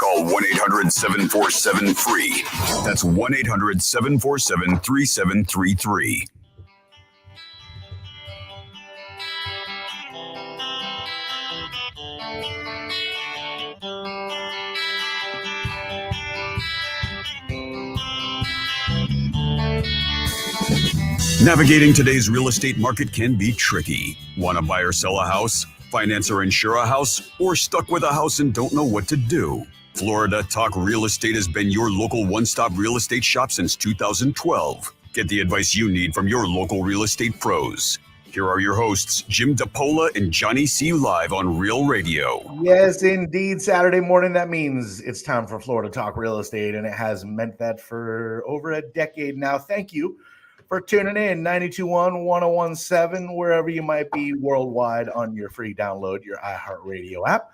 Call 1-800-747-FREE. That's 1-800-747-3733. Navigating today's real estate market can be tricky. Want to buy or sell a house, finance or insure a house, or stuck with a house and don't know what to do? Florida Talk Real Estate has been your local one-stop real estate shop since 2012. Get the advice you need from your local real estate pros. Here are your hosts, Jim DePola and Johnny C. live on Real Radio. Yes, indeed. Saturday morning, that means it's time for Florida Talk Real Estate, and it has meant that for over a decade now. Thank you for tuning in, 92.1, 101.7, wherever you might be worldwide on your free download, your iHeartRadio app.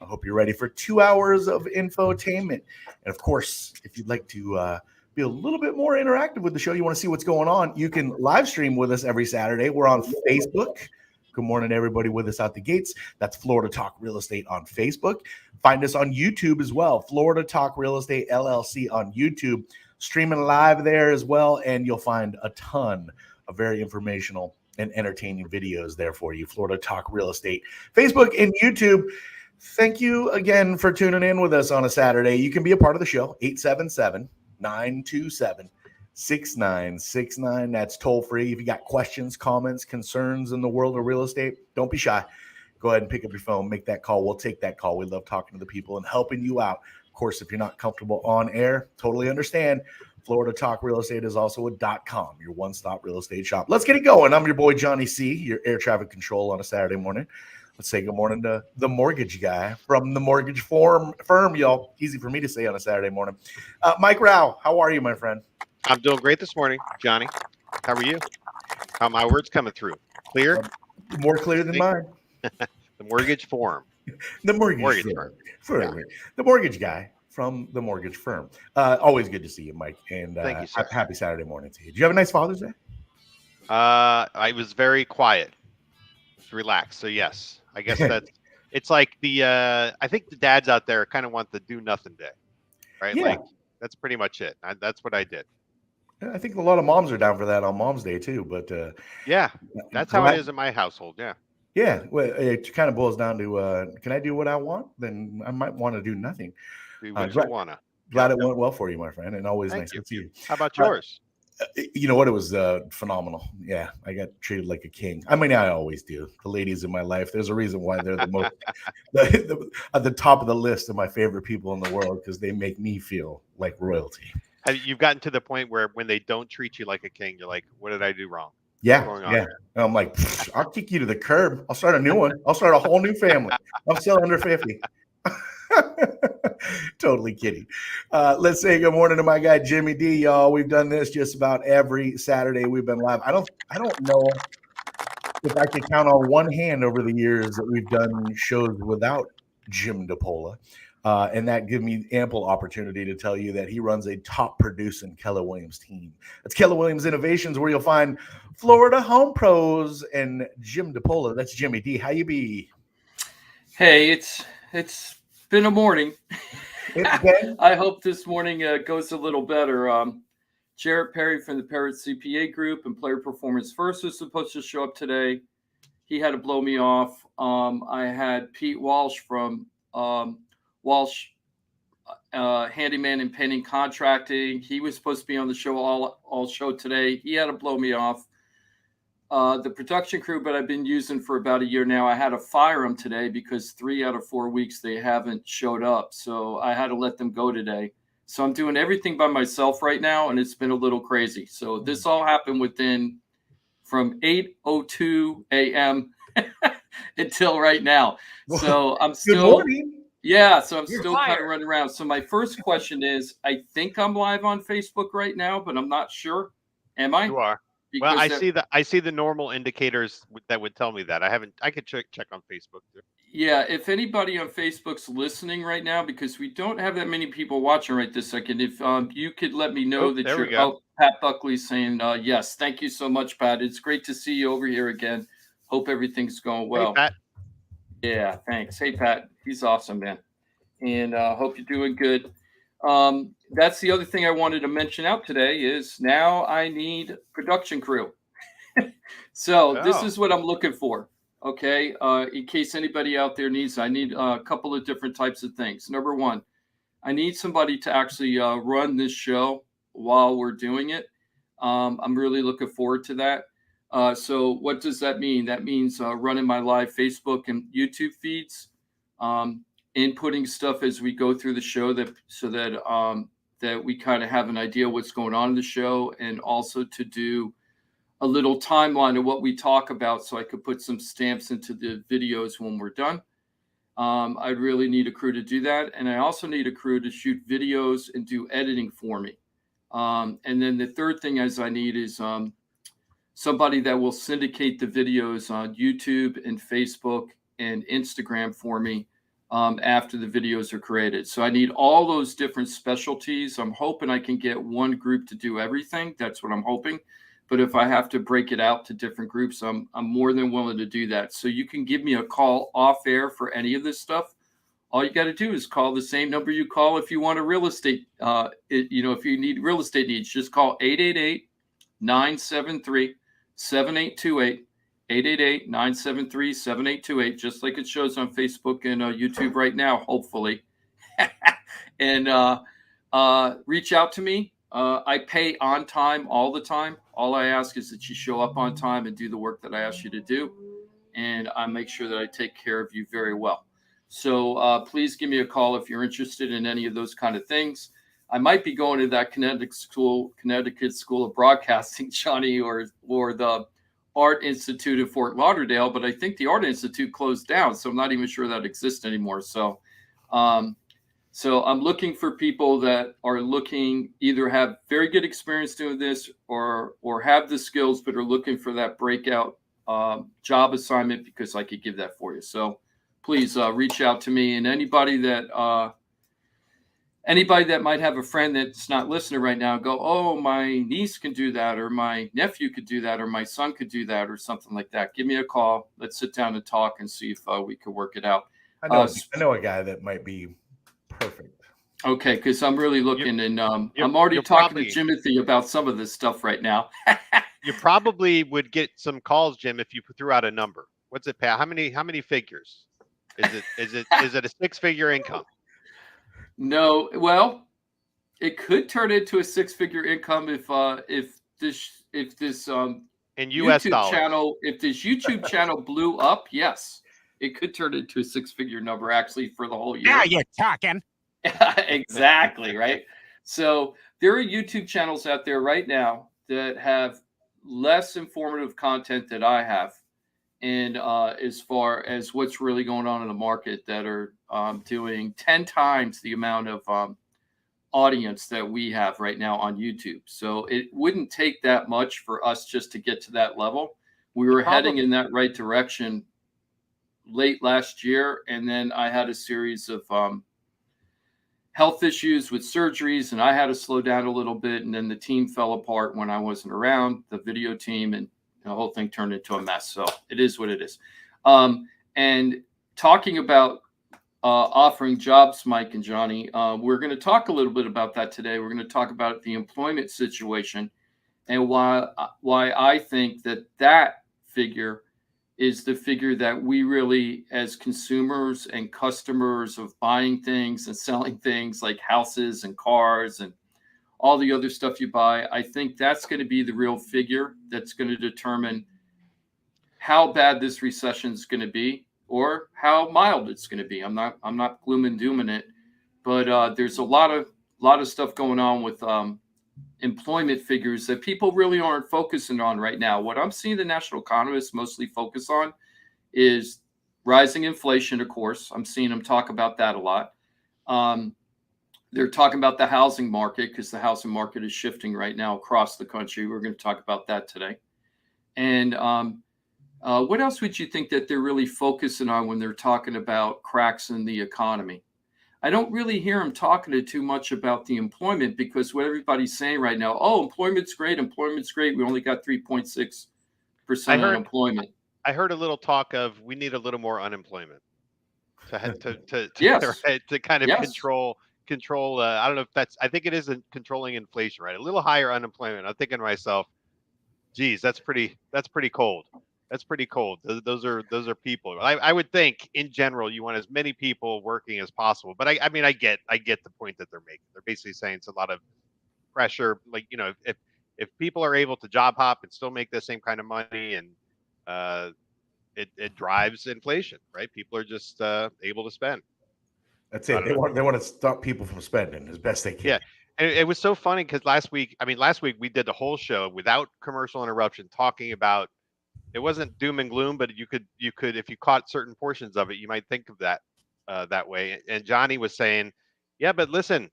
I hope you're ready for 2 hours of infotainment. And of course, if you'd like to be a little bit more interactive with the show, you want to see what's going on, you can live stream with us every Saturday. We're on Facebook. Good morning, everybody with us out the gates. That's Florida Talk Real Estate on Facebook. Find us on YouTube as well, Florida Talk Real Estate LLC on YouTube. Streaming live there as well, and you'll find a ton of very informational and entertaining videos there for you. Florida Talk Real Estate, Facebook and YouTube. Thank you again for tuning in with us on a Saturday. You can be a part of the show, 877-927-6969. That's toll free. If you got questions, comments, concerns in the world of real estate, don't be shy. Go ahead and pick up your phone, make that call. We'll take that call. We love talking to the people and helping you out. Of course, if you're not comfortable on air, totally understand. Florida Talk Real Estate is also a .com, your one-stop real estate shop. Let's get it going. I'm your boy, Johnny C., your air traffic control on a Saturday morning. Let's say good morning to the mortgage guy from the mortgage firm, y'all. Easy for me to say on a Saturday morning. Mike Rauch, how are you, my friend? I'm doing great this morning, Johnny. How are you? How are my words coming through? Clear? More clear than mine. The mortgage firm. The mortgage firm. Yeah. The mortgage guy from the mortgage firm. Always good to see you, Mike. And thank you, sir. Happy Saturday morning to you. Did you have a nice Father's Day? I was very quiet. Just relaxed. So yes, I guess it's like I think the dads out there kind of want the do nothing day, right? Yeah. Like that's pretty much it. That's what I did. I think a lot of moms are down for that on Mom's Day too. But yeah, that's how it is in my household. Yeah. Yeah, well, it kind of boils down to, can I do what I want? Then I might want to do nothing. Do what you want to. Glad it went well for you, my friend, and always Thank nice you. to see you. How about yours? You know what? It was phenomenal. Yeah, I got treated like a king. I mean, I always do. The ladies in my life, there's a reason why they're the most at the top of the list of my favorite people in the world, because they make me feel like royalty. You've gotten to the point where when they don't treat you like a king, you're like, what did I do wrong? Yeah. And I'm like, I'll kick you to the curb. I'll start a new one. I'll start a whole new family. I'm still under 50. Totally kidding. Let's say good morning to my guy Jimmy D, y'all. We've done this just about every Saturday we've been live. I don't know if I could count on one hand over the years that we've done shows without Jim DePola. And that gives me ample opportunity to tell you that he runs a top producing Keller Williams team. It's Keller Williams Innovations, where you'll find Florida home pros and Jim DePola. That's Jimmy D. How you be? Hey, it's been a morning. I hope this morning goes a little better. Jarrett Perry from the Parrot CPA Group and Player Performance First was supposed to show up today. He had to blow me off. I had Pete Walsh from Walsh Handyman and Painting Contracting. He was supposed to be on the show all show today. He had to blow me off. The production crew, but I've been using for about a year now, I had to fire them today because 3 out of 4 weeks they haven't showed up. So I had to let them go today. So I'm doing everything by myself right now, and it's been a little crazy. So this all happened from 8:02 a.m. until right now. So I'm still, good morning. Yeah, so I'm still kind of running around. So my first question is, I think I'm live on Facebook right now, but I'm not sure. Am I? You are. Because well, I see the normal indicators that would tell me that. I could check on Facebook too. Yeah, if anybody on Facebook's listening right now, because we don't have that many people watching right this second, if you could let me know that you're out. Pat Buckley's saying yes. Thank you so much, Pat. It's great to see you over here again. Hope everything's going well. Hey, Pat. Yeah, thanks. Hey, Pat. He's awesome, man. and hope you're doing good. That's the other thing I wanted to mention out today is now I need production crew. So this is what I'm looking for. Okay. In case anybody out there needs, I need a couple of different types of things. Number one, I need somebody to actually run this show while we're doing it. I'm really looking forward to that. So what does that mean? That means running my live Facebook and YouTube feeds, inputting stuff as we go through the show that we kind of have an idea what's going on in the show, and also to do a little timeline of what we talk about so I could put some stamps into the videos when we're done. I'd really need a crew to do that. And I also need a crew to shoot videos and do editing for me. And then the third thing I need is somebody that will syndicate the videos on YouTube and Facebook and Instagram for me after the videos are created. So I need all those different specialties. I'm hoping I can get one group to do everything. That's what I'm hoping. But if I have to break it out to different groups, I'm more than willing to do that. So you can give me a call off air for any of this stuff. All you got to do is call the same number you call if you want a real estate. If you need real estate needs, just call 888-973-7828. 888-973-7828, just like it shows on Facebook and YouTube right now, hopefully. And reach out to me. I pay on time all the time. All I ask is that you show up on time and do the work that I ask you to do. And I make sure that I take care of you very well. So please give me a call if you're interested in any of those kind of things. I might be going to that Connecticut School of Broadcasting, Johnny, or the Art Institute in Fort Lauderdale, but I think the Art Institute closed down, so I'm not even sure that exists anymore. So I'm looking for people that are either have very good experience doing this or have the skills, but are looking for that breakout job assignment, because I could give that for you. So please reach out to me, and anybody that might have a friend that's not listening right now, go, oh, my niece can do that, or my nephew could do that, or my son could do that, or something like that. Give me a call. Let's sit down and talk and see if we can work it out. I know a guy that might be perfect. Okay, because I'm really looking, and I'm already talking to Jimothy about some of this stuff right now. You probably would get some calls, Jim, if you threw out a number. What's it, Pat? How many figures? Is it a 6-figure income? No, well, it could turn into a 6-figure income if this in US dollars channel, if this YouTube channel blew up. Yes, it could turn into a 6-figure number actually for the whole year. Now you're talking. Exactly, right? So there are YouTube channels out there right now that have less informative content that I have, and as far as what's really going on in the market, that are doing 10 times the amount of audience that we have right now on YouTube. So it wouldn't take that much for us just to get to that level. We were heading in that right direction late last year, and then I had a series of health issues with surgeries, and I had to slow down a little bit, and then the team fell apart when I wasn't around, the video team, and the whole thing turned into a mess. So it is what it is. And talking about offering jobs, Mike and Johnny, we're going to talk a little bit about that today. We're going to talk about the employment situation and why I think that figure is the figure that we really, as consumers and customers of buying things and selling things like houses and cars and all the other stuff you buy, I think that's going to be the real figure that's going to determine how bad this recession is going to be or how mild it's going to be. I'm not gloom and dooming it, but there's a lot of stuff going on with employment figures that people really aren't focusing on right now. What I'm seeing the national economists mostly focus on is rising inflation, of course. I'm seeing them talk about that a lot. They're talking about the housing market because the housing market is shifting right now across the country. We're going to talk about that today. And what else would you think that they're really focusing on when they're talking about cracks in the economy? I don't really hear them talking too much about the employment, because what everybody's saying right now, oh, employment's great. We only got 3.6% unemployment. I heard a little talk of we need a little more unemployment. Yes. to kind of Yes. control. I don't know if that's. I think it is controlling inflation, right? A little higher unemployment. I'm thinking to myself, geez, that's pretty cold. That's pretty cold. Those are people. I would think in general you want as many people working as possible. But I mean I get the point that they're making. They're basically saying it's a lot of pressure. Like, you know, if people are able to job hop and still make the same kind of money, and it drives inflation, right? People are just able to spend. That's it. They want to stop people from spending as best they can. Yeah. And it was so funny because last week we did the whole show without commercial interruption talking about, it wasn't doom and gloom, but you could if you caught certain portions of it, you might think of that way. And Johnny was saying, yeah, but listen,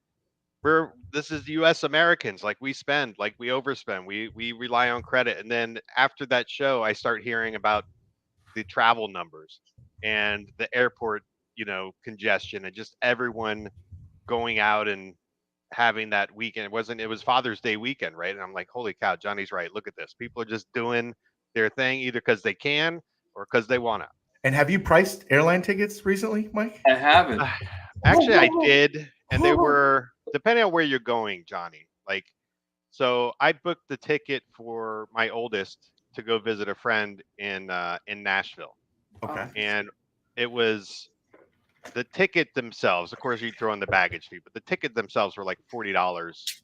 this is US Americans, like we spend, like we overspend, we rely on credit. And then after that show, I start hearing about the travel numbers and the airport, congestion, and just everyone going out and having that weekend. It was Father's Day weekend, right? And I'm like, holy cow, Johnny's right. Look at this. People are just doing their thing either because they can or because they want to. And have you priced airline tickets recently, Mike? I haven't. Actually, I did. And they were, depending on where you're going, Johnny. Like, so I booked the ticket for my oldest to go visit a friend in Nashville. Okay. And it was the ticket themselves. Of course, you throw in the baggage fee, but the ticket themselves were like $40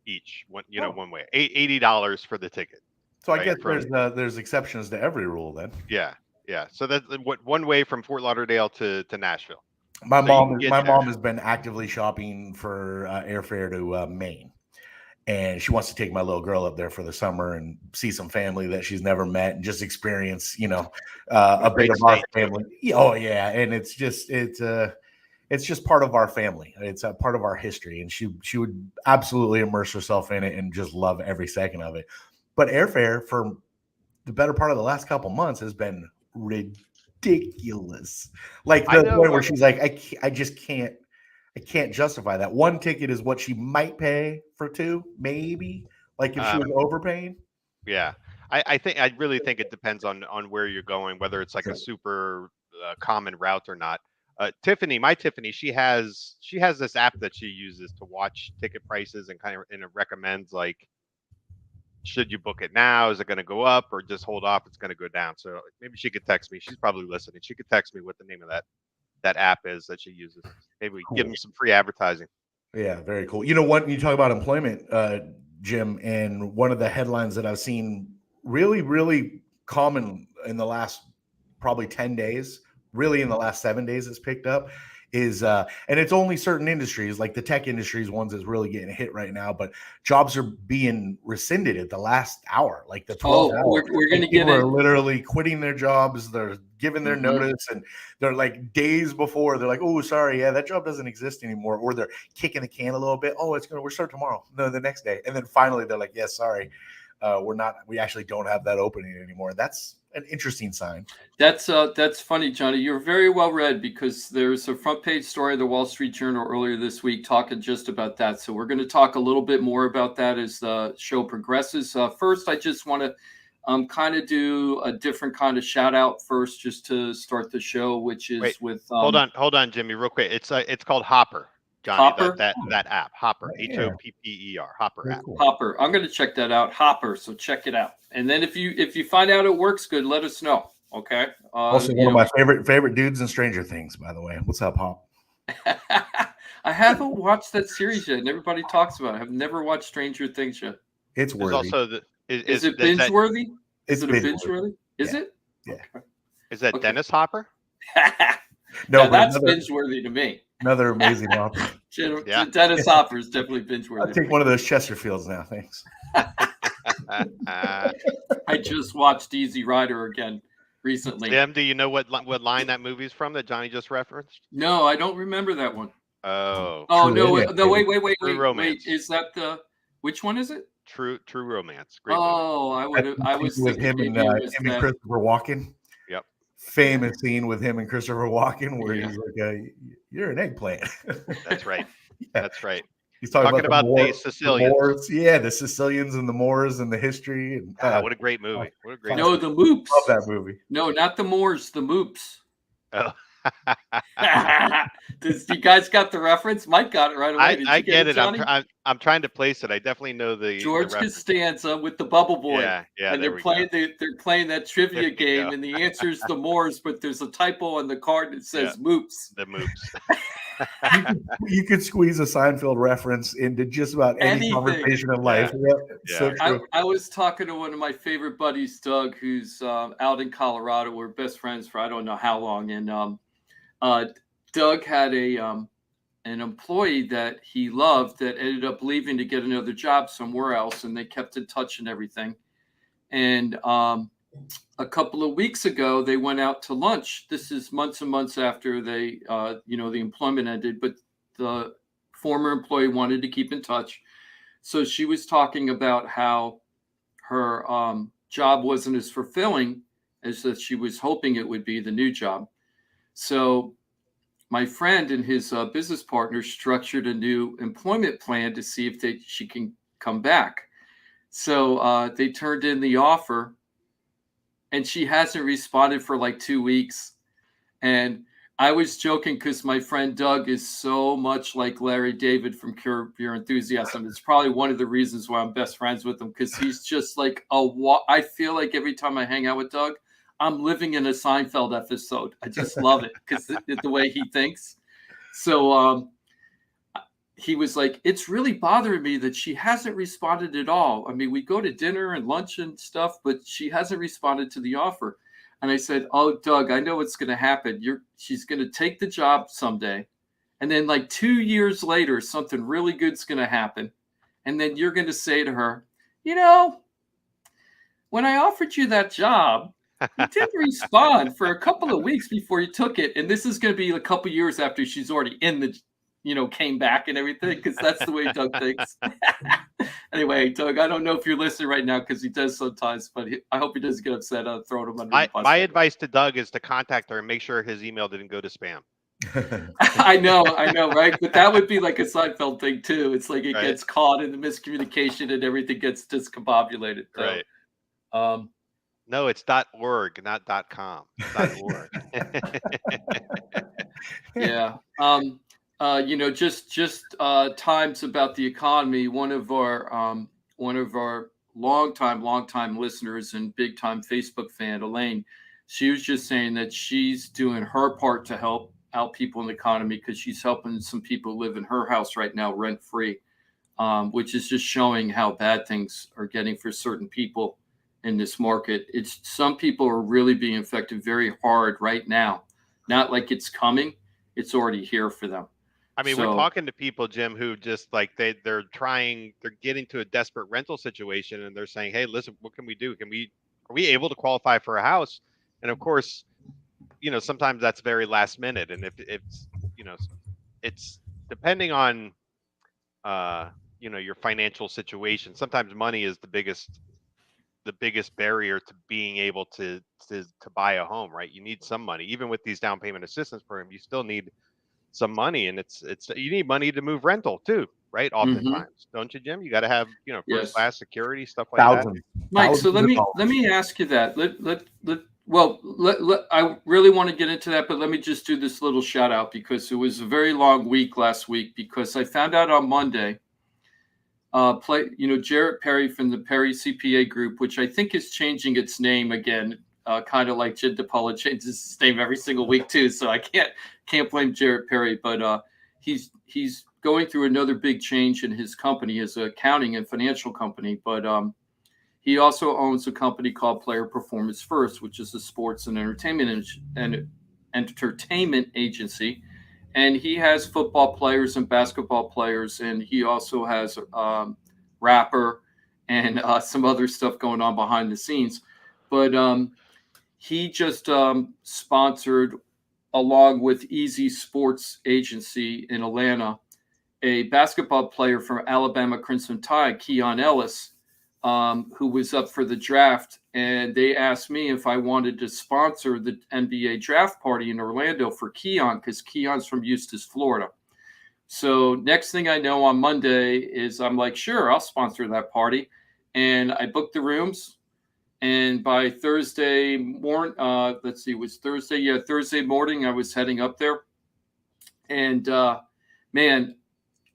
each. One way, $80 for the ticket. So I guess there's exceptions to every rule then. Yeah. So that's one way from Fort Lauderdale to Nashville. My mom has been actively shopping for airfare to Maine, and she wants to take my little girl up there for the summer and see some family that she's never met and just experience, a bit of our family. Oh yeah, and it's just part of our family. It's a part of our history, and she would absolutely immerse herself in it and just love every second of it. But airfare for the better part of the last couple months has been ridiculous. Like the point where she's like, I just can't justify that. One ticket is what she might pay for two, maybe. Like if she was overpaying. Yeah, I really think it depends on where you're going, whether it's like a super common route or not. My Tiffany, she has this app that she uses to watch ticket prices and it recommends, like, should you book it now? Is it going to go up, or just hold off? It's going to go down. So maybe she could text me. She's probably listening. She could text me what the name of that app is that she uses. Maybe we give them some free advertising. Yeah, very cool. You know what? You talk about employment, Jim, and one of the headlines that I've seen really, really common in the last probably 10 days, really in the last 7 days, it's picked up is, and it's only certain industries, like the tech industries, ones that's really getting hit right now, but jobs are being rescinded at the last hour, like the 12 hours. We're going to get people are literally quitting their jobs. They're giving their notice, and they're like days before they're like, oh, sorry, yeah, that job doesn't exist anymore. Or they're kicking the can a little bit. Oh, we'll start tomorrow. No, the next day. And then finally they're like, yeah, sorry. We actually don't have that opening anymore. That's an interesting sign. That's funny, Johnny. You're very well read, because there's a front page story of the Wall Street Journal earlier this week talking just about that. So we're going to talk a little bit more about that as the show progresses. First, I just want to kind of do a different kind of shout out first, just to start the show, which is with. Hold on, Jimmy, real quick. It's called Hopper. Johnny, Hopper? that app, Hopper, Yeah. HOPPER, Hopper app. Cool. Hopper. I'm going to check that out. Hopper. So check it out. And then if you find out it works good, let us know. Okay. Also, one of my favorite dudes in Stranger Things, by the way. What's up, Hop? I haven't watched that series yet, and everybody talks about it. I've never watched Stranger Things yet. It's worthy. Also is it binge worthy? It's binge worthy? Is it? Yeah. Okay. Is that Dennis Hopper? No, that's binge worthy to me. Another amazing Hopper. Dennis Hopper is definitely binge worthy. I'll take one of those Chesterfields now. Thanks. I just watched Easy Rider again recently. Jim, do you know what line that movie's from that Johnny just referenced? No, I don't remember that one. Oh. No, wait. True Romance. Is that which one is it? True Romance. Great movie. I was with him and Christopher Walken. Yep. Famous scene with him and Christopher Walken where he's like, "You're an eggplant." That's right. That's right. He's talking about the Sicilians. The Moors. Yeah, the Sicilians and the Moors and the history. And, what a great movie. What a great movie. The Moops. Love that movie. No, not the Moors, the Moops. Oh. You guys got the reference? Mike got it right away. Did I you get it. Johnny? I'm trying to place it. I definitely know the George reference. Costanza with the Bubble Boy. Yeah, and they're playing that trivia game, go. and the answer is the Moors, but there's a typo on the card that says Moops. The Moops. You could squeeze a Seinfeld reference into just about any conversation in life. Yeah. So true. I was talking to one of my favorite buddies, Doug, who's out in Colorado. We're best friends for I don't know how long, and Doug had an employee that he loved that ended up leaving to get another job somewhere else, and they kept in touch and everything. And a couple of weeks ago, they went out to lunch. This is months and months after they, the employment ended, but the former employee wanted to keep in touch. So she was talking about how her job wasn't as fulfilling as that she was hoping it would be, the new job. So my friend and his business partner structured a new employment plan to see if she can come back. So they turned in the offer, and she hasn't responded for like 2 weeks. And I was joking because my friend Doug is so much like Larry David from Curb Your Enthusiasm. It's probably one of the reasons why I'm best friends with him, because he's just like I feel like every time I hang out with Doug, I'm living in a Seinfeld episode. I just love it because the way he thinks. So he was like, it's really bothering me that she hasn't responded at all. I mean, we go to dinner and lunch and stuff, but she hasn't responded to the offer. And I said, oh, Doug, I know what's going to happen. She's going to take the job someday. And then like 2 years later, something really good's going to happen. And then you're going to say to her, when I offered you that job, you didn't respond for a couple of weeks before you took it. And this is going to be a couple of years after she's already came back and everything, because that's the way Doug thinks. Anyway, Doug, I don't know if you're listening right now, because he does sometimes, but I hope he doesn't get upset. I'll throw him under the bus. My advice to Doug is to contact her and make sure his email didn't go to spam. I know, right? But that would be like a Seinfeld thing too. It's like it gets caught in the miscommunication and everything gets discombobulated. So, right. No, it's .org, not .com. .org. Yeah. Just times about the economy. One of our longtime listeners and big time Facebook fan, Elaine, she was just saying that she's doing her part to help out people in the economy, because she's helping some people live in her house right now rent free, which is just showing how bad things are getting for certain people in this market. Some people are really being affected very hard right now. Not like it's coming, it's already here for them. I mean, we're talking to people, Jim, who just like they're getting to a desperate rental situation, and they're saying, hey, listen, what can we do? Are we able to qualify for a house? And of course, sometimes that's very last minute. And if it's depending on, your financial situation. Sometimes money is the biggest barrier to being able to buy a home, right? You need some money. Even with these down payment assistance programs, you still need some money, and you need money to move rental too, right? Oftentimes, don't you, Jim? You got to have first class security, stuff like that. Mike, so let me ask you that. I really want to get into that, but let me just do this little shout out, because it was a very long week last week, because I found out on Monday. Jarrett Perry from the Perry CPA Group, which I think is changing its name again, kind of like Jim DePaula changes his name every single week too. So I can't blame Jarrett Perry, but he's going through another big change in his company, his accounting and financial company. But he also owns a company called Player Performance First, which is a sports and entertainment agency. And he has football players and basketball players, and he also has rapper and some other stuff going on behind the scenes. But he just sponsored, along with Easy Sports Agency in Atlanta, a basketball player from Alabama Crimson Tide, Keon Ellis, who was up for the draft. And they asked me if I wanted to sponsor the NBA draft party in Orlando for Keon, because Keon's from Eustis, Florida. So next thing I know on Monday is I'm like, sure, I'll sponsor that party. And I booked the rooms. And by Thursday morning, let's see, it was Thursday. Yeah, Thursday morning, I was heading up there. And man,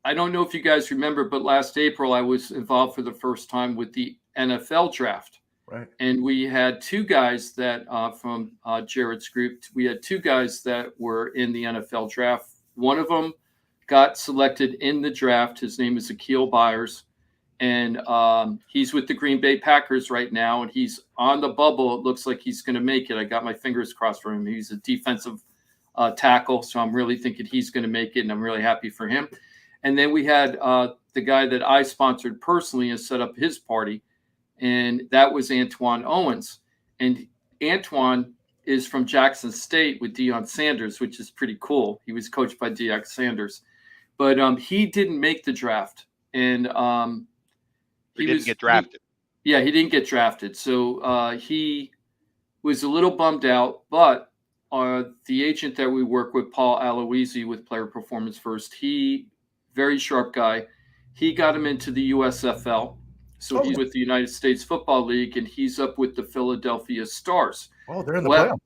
I don't know if you guys remember, but last April, I was involved for the first time with the NFL draft. Right. And we had two guys that from Jared's group, we had two guys that were in the NFL draft. One of them got selected in the draft. His name is Akil Byers. And he's with the Green Bay Packers right now. And he's on the bubble. It looks like he's going to make it. I got my fingers crossed for him. He's a defensive tackle. So I'm really thinking he's going to make it. And I'm really happy for him. And then we had the guy that I sponsored personally and set up his party. And that was Antoine Owens. And Antoine is from Jackson State with Deion Sanders, which is pretty cool. He was coached by Deion Sanders. But he didn't make the draft. And he didn't get drafted. He didn't get drafted. So he was a little bummed out. But the agent that we work with, Paul Aloisi with Player Performance First, he, very sharp guy, he got him into the USFL. So he's with the United States Football League, and he's up with the Philadelphia Stars. Oh, they're in the playoffs.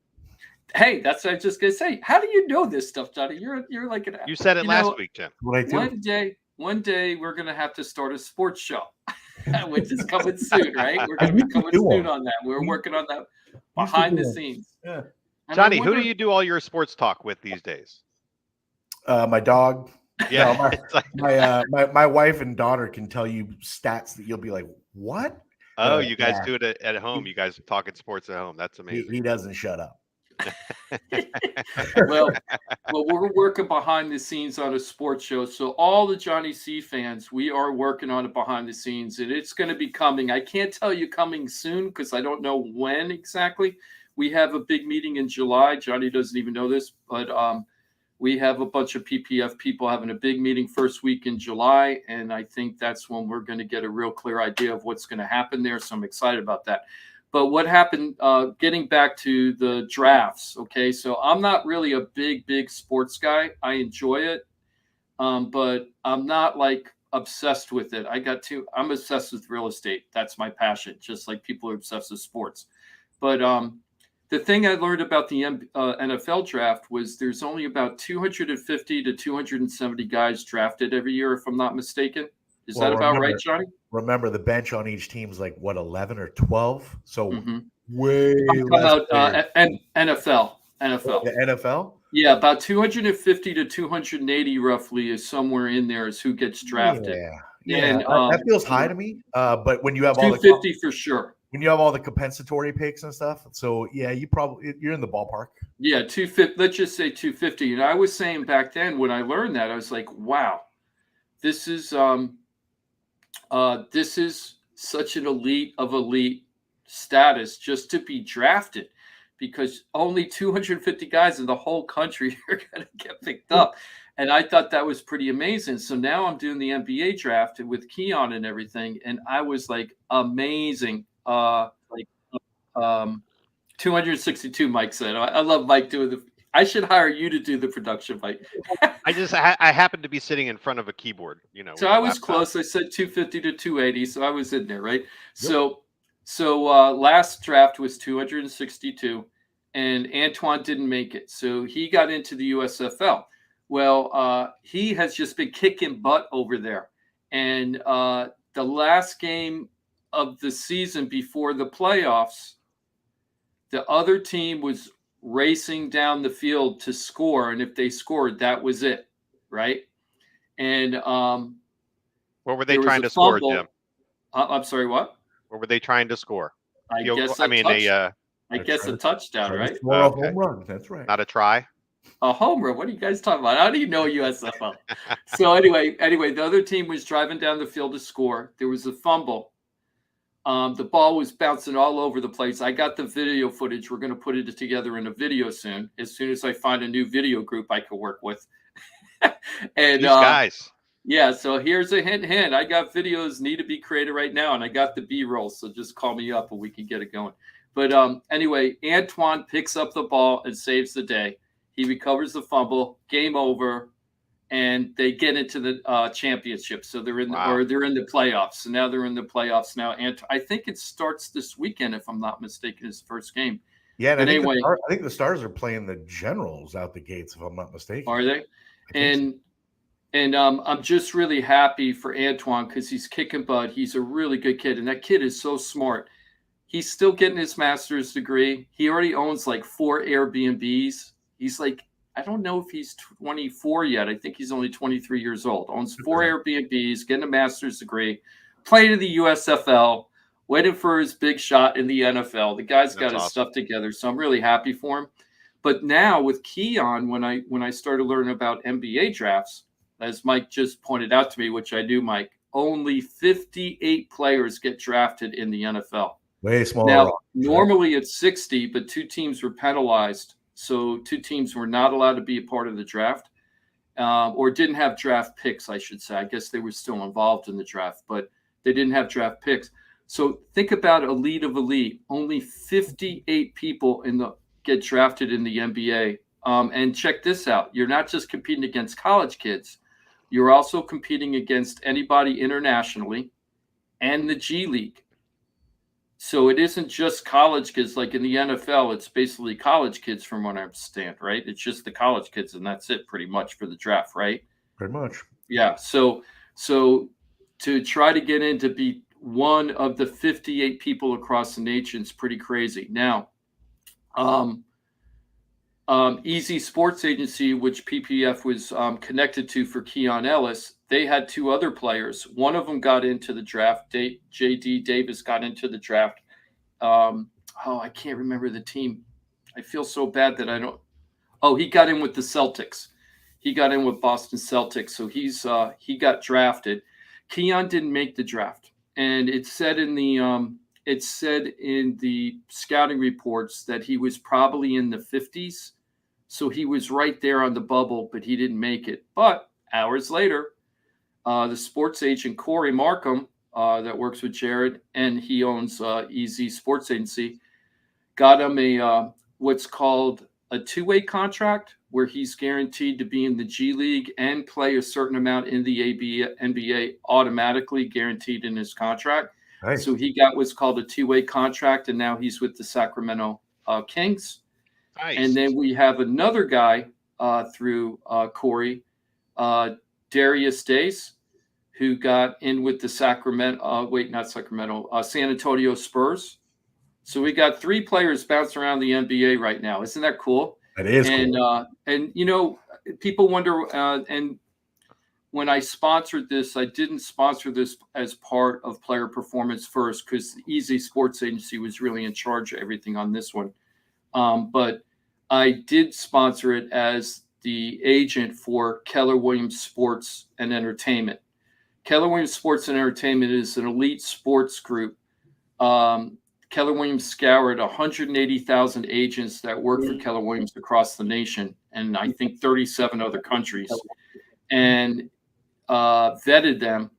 Hey, that's what I was just gonna say. How do you know this stuff, Johnny? You're like an. You said it last week, Jim. What I do. One day, we're gonna have to start a sports show, which is coming soon, right? We're gonna be coming soon on that. We're working on that behind the scenes. Yeah. Johnny, who do you do all your sports talk with these days? My dog. Yeah, no, my wife and daughter can tell you stats that you'll be like, what? Oh, you guys do it at home. You guys are talking sports at home. That's amazing. He doesn't shut up. well, we're working behind the scenes on a sports show. So all the Johnny C fans, we are working on it behind the scenes, and it's going to be coming. I can't tell you coming soon because I don't know when exactly. We have a big meeting in July. Johnny doesn't even know this, but we have a bunch of PPF people having a big meeting first week in July, and I think that's when we're going to get a real clear idea of what's going to happen there. So I'm excited about that. But what happened, getting back to the drafts, okay, so I'm not really a big sports guy. I enjoy it, but I'm not like obsessed with it. I'm obsessed with real estate. That's my passion, just like people are obsessed with sports. But the thing I learned about the NFL draft was there's only about 250 to 270 guys drafted every year, if I'm not mistaken. Is that about right, Johnny? Remember, the bench on each team is like, what, 11 or 12? So way less. NFL. The NFL? Yeah, about 250 to 280 roughly is somewhere in there is who gets drafted. Yeah, and, that feels high to me. But when you have 250 for sure. When you have all the compensatory picks and stuff, so yeah, you're in the ballpark. Yeah, 250. Let's just say 250. And I was saying back then when I learned that, I was like, wow, this is such an elite status just to be drafted, because only 250 guys in the whole country are going to get picked up. And I thought that was pretty amazing. So now I'm doing the NBA draft with Keon and everything, and I was like, amazing. 262, Mike said. I love Mike doing I should hire you to do the production, Mike. I happened to be sitting in front of a keyboard, So I was close. I said 250 to 280, so I was in there, right? Yep. So last draft was 262, and Antoine didn't make it, so he got into the USFL. Well, he has just been kicking butt over there, and the last game of the season before the playoffs, the other team was racing down the field to score, and if they scored, that was it, right? And what were they trying to score, Jim? I'm sorry, what? What were they trying to score? I guess a touchdown, right? A home run. That's right. Not a try. A home run. What are you guys talking about? How do you know USFL? So anyway, the other team was driving down the field to score. There was a fumble. The ball was bouncing all over the place. I got the video footage. We're going to put it together in a video soon as I find a new video group I could work with. And these guys. Yeah, so here's a hint. I got videos need to be created right now, and I got the B-roll, so just call me up and we can get it going. But anyway, Antoine picks up the ball and saves the day. He recovers the fumble. Game over. and they get into the championship. So they're in Wow. they're in the playoffs. So now they're in the playoffs now. And I think it starts this weekend, if I'm not mistaken, is the first game. Yeah, and but I think the Stars are playing the Generals out the gates, if I'm not mistaken. Are they? And I'm just really happy for Antoine because he's kicking butt. He's a really good kid, and that kid is so smart. He's still getting his master's degree. He already owns like 4 Airbnbs. He's like, I don't know if he's 24 yet. I think he's only 23 years old. Owns 4 Airbnbs, getting a master's degree, playing in the USFL, waiting for his big shot in the NFL. The guy's got his stuff together, so I'm really happy for him. But now with Keon, when I started learning about NBA drafts, as Mike just pointed out to me, which I do, Mike, only 58 players get drafted in the NFL. Way smaller. Now, normally it's 60, but 2 teams were penalized. So 2 teams were not allowed to be a part of the draft or didn't have draft picks, I should say. I guess they were still involved in the draft, but they didn't have draft picks. So think about elite of elite. Only 58 people get drafted in the NBA. And check this out. You're not just competing against college kids. You're also competing against anybody internationally and the G League. So it isn't just college kids. Like in the NFL, it's basically college kids from what I understand, right? It's just the college kids, and that's it pretty much for the draft, right? Pretty much. Yeah. So to try to get in to be one of the 58 people across the nation is pretty crazy. Now, Easy Sports Agency, which PPF was connected to for Keon Ellis, they had 2 other players. One of them got into the draft. J.D. Davis got into the draft. I can't remember the team. I feel so bad that I don't. Oh, he got in with the Celtics. He got in with Boston Celtics. So he got drafted. Keon didn't make the draft, and it said in the scouting reports that he was probably in the 50s. So he was right there on the bubble, but he didn't make it. But hours later, the sports agent Corey Markham, that works with Jared, and he owns Easy Sports Agency, got him a what's called a 2-way contract where he's guaranteed to be in the G League and play a certain amount in the NBA automatically guaranteed in his contract. Nice. So he got what's called a 2-way contract, and now he's with the Sacramento Kings. Nice. And then we have another guy through Corey, Darius Days, who got in with the San Antonio Spurs. So we got 3 players bouncing around the NBA right now. Isn't that cool? That is cool. And you know, people wonder, and when I sponsored this, I didn't sponsor this as part of Player Performance First because the Easy Sports Agency was really in charge of everything on this one. But I did sponsor it as the agent for Keller Williams Sports and Entertainment. Keller Williams Sports and Entertainment is an elite sports group. Keller Williams scoured 180,000 agents that work for Keller Williams across the nation, and I think 37 other countries, and vetted them.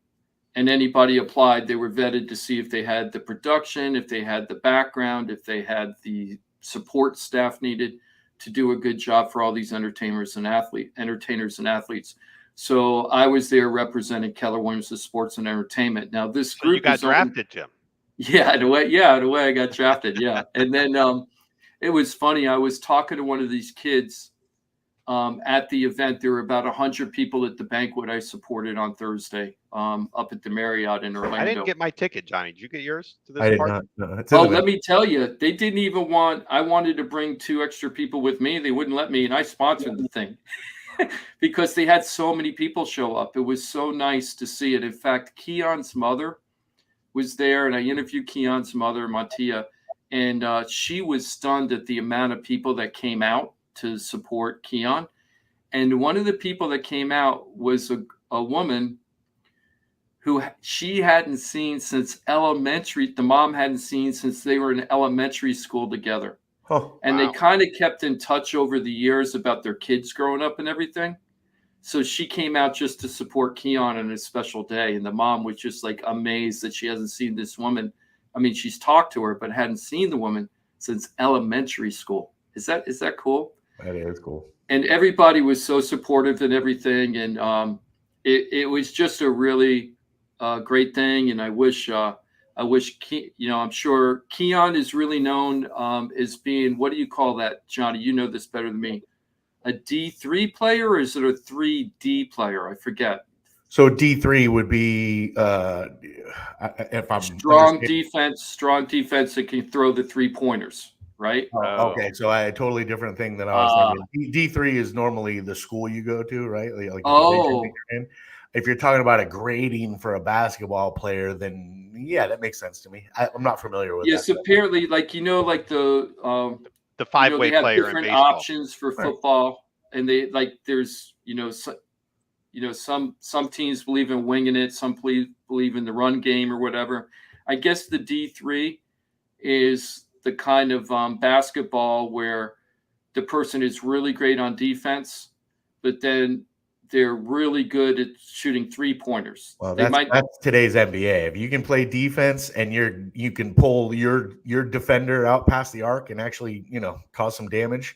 And anybody applied, they were vetted to see if they had the production, if they had the background, if they had the support staff needed to do a good job for all these entertainers and athletes. So I was there representing Keller Williams Sports and Entertainment. Now this group, you got drafted, Jim. Yeah, in a way I got drafted. Yeah, and then it was funny. I was talking to one of these kids at the event. There were about 100 people at the banquet I supported on Thursday up at the Marriott in Orlando. I didn't get my ticket, Johnny. Did you get yours to this I did party? not. No, let me tell you, they didn't even want. I wanted to bring 2 extra people with me. They wouldn't let me, and I sponsored the thing because they had so many people show up. It was so nice to see it. In fact, Keon's mother was there, and I interviewed Keon's mother, Mattia, and she was stunned at the amount of people that came out to support Keon. And one of the people that came out was a woman who she hadn't seen since elementary. The mom hadn't seen since they were in elementary school together. Oh, and wow. They kind of kept in touch over the years about their kids growing up and everything. So she came out just to support Keon on a special day. And the mom was just like amazed that she hasn't seen this woman. I mean, she's talked to her, but hadn't seen the woman since elementary school. Is that cool? That is cool. and everybody was so supportive and everything. And it was just a really great thing. And I wish, I'm sure Keon is really known as being, what do you call that, Johnny? You know this better than me. A D3 player, or is it a 3D player? I forget. So D3 would be if I'm strong defense that can throw the 3-pointers, right? Okay, so a totally different thing than I was thinking. D3 is normally the school you go to, right? Like if you're talking about a grading for a basketball player, then yeah, that makes sense to me. I'm not familiar with that. Yes, apparently, like the 5-way player different in baseball. Options for football, and they there's some teams believe in winging it, some believe in the run game or whatever. I guess the D3 is the kind of basketball where the person is really great on defense, but then they're really good at shooting 3-pointers. Well, that's today's NBA. If you can play defense and you can pull your defender out past the arc and actually cause some damage.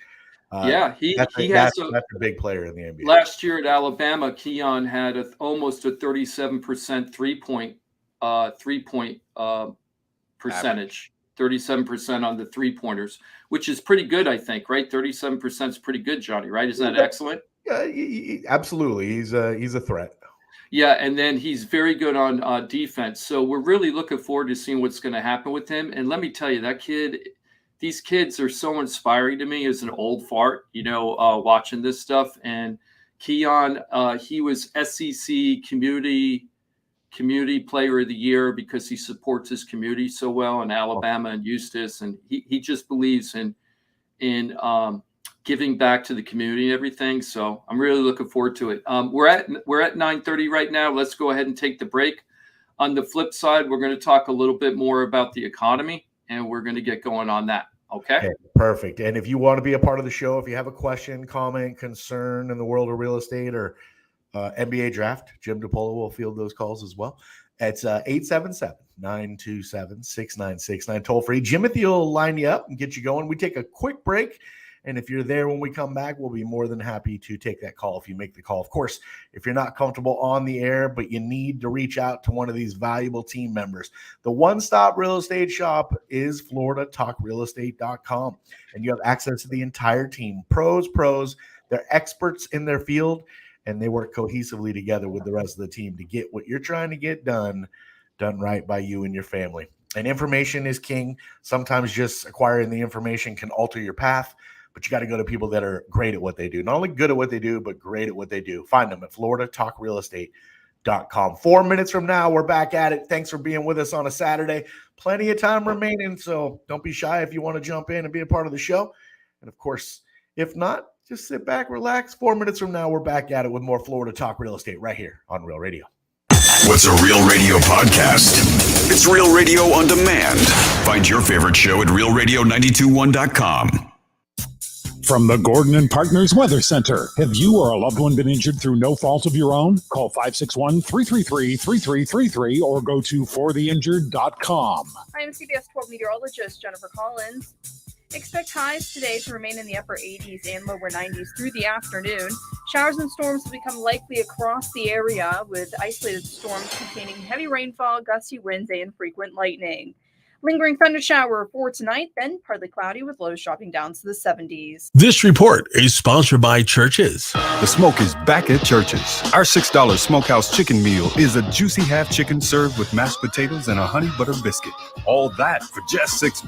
That's a big player in the NBA. Last year at Alabama, Keon had almost a 37% three-point percentage. 37% on the 3-pointers, which is pretty good, I think, right? 37% is pretty good, Johnny, right? Isn't that excellent? Yeah, absolutely. He's a threat. Yeah, and then he's very good on defense. So we're really looking forward to seeing what's going to happen with him. And let me tell you, these kids are so inspiring to me as an old fart, watching this stuff. And Keon, he was SEC Community Player of the Year because he supports his community so well in Alabama and Eustis, and he just believes in giving back to the community and everything. So I'm really looking forward to it. We're at 9:30 right now. Let's go ahead and take the break. On the flip side, we're going to talk a little bit more about the economy, and we're going to get going on that. Okay, perfect. And if you want to be a part of the show, if you have a question, comment, concern in the world of real estate or NBA draft, Jim DePola will field those calls as well. It's 877-927-6969, toll free. Jimothy will line you up and get you going. We take a quick break, and if you're there when we come back, we'll be more than happy to take that call if you make the call. Of course, if you're not comfortable on the air, but you need to reach out to one of these valuable team members, the one-stop real estate shop is FloridaTalkRealEstate.com, and you have access to the entire team. Pros. They're experts in their field, and they work cohesively together with the rest of the team to get what you're trying to get done right by you and your family. And information is king. Sometimes just acquiring the information can alter your path, but you got to go to people that are great at what they do. Not only good at what they do, but great at what they do. Find them at FloridaTalkRealEstate.com. 4 minutes from now, we're back at it. Thanks for being with us on a Saturday. Plenty of time remaining, so don't be shy if you want to jump in and be a part of the show. And, of course, if not, just sit back, relax. 4 minutes from now, we're back at it with more Florida Talk Real Estate right here on Real Radio. What's a Real Radio podcast? It's Real Radio on demand. Find your favorite show at realradio921.com. From the Gordon and Partners Weather Center. Have you or a loved one been injured through no fault of your own? Call 561-333-3333 or go to fortheinjured.com. I'm CBS 12 meteorologist Jennifer Collins. Expect highs today to remain in the upper 80s and lower 90s through the afternoon. Showers and storms will become likely across the area with isolated storms containing heavy rainfall, gusty winds, and frequent lightning. Lingering thunder shower for tonight, then partly cloudy with lows dropping down to the 70s. This report is sponsored by Churches. The smoke is back at Churches. Our $6 smokehouse chicken meal is a juicy half chicken served with mashed potatoes and a honey butter biscuit. All that for just $6,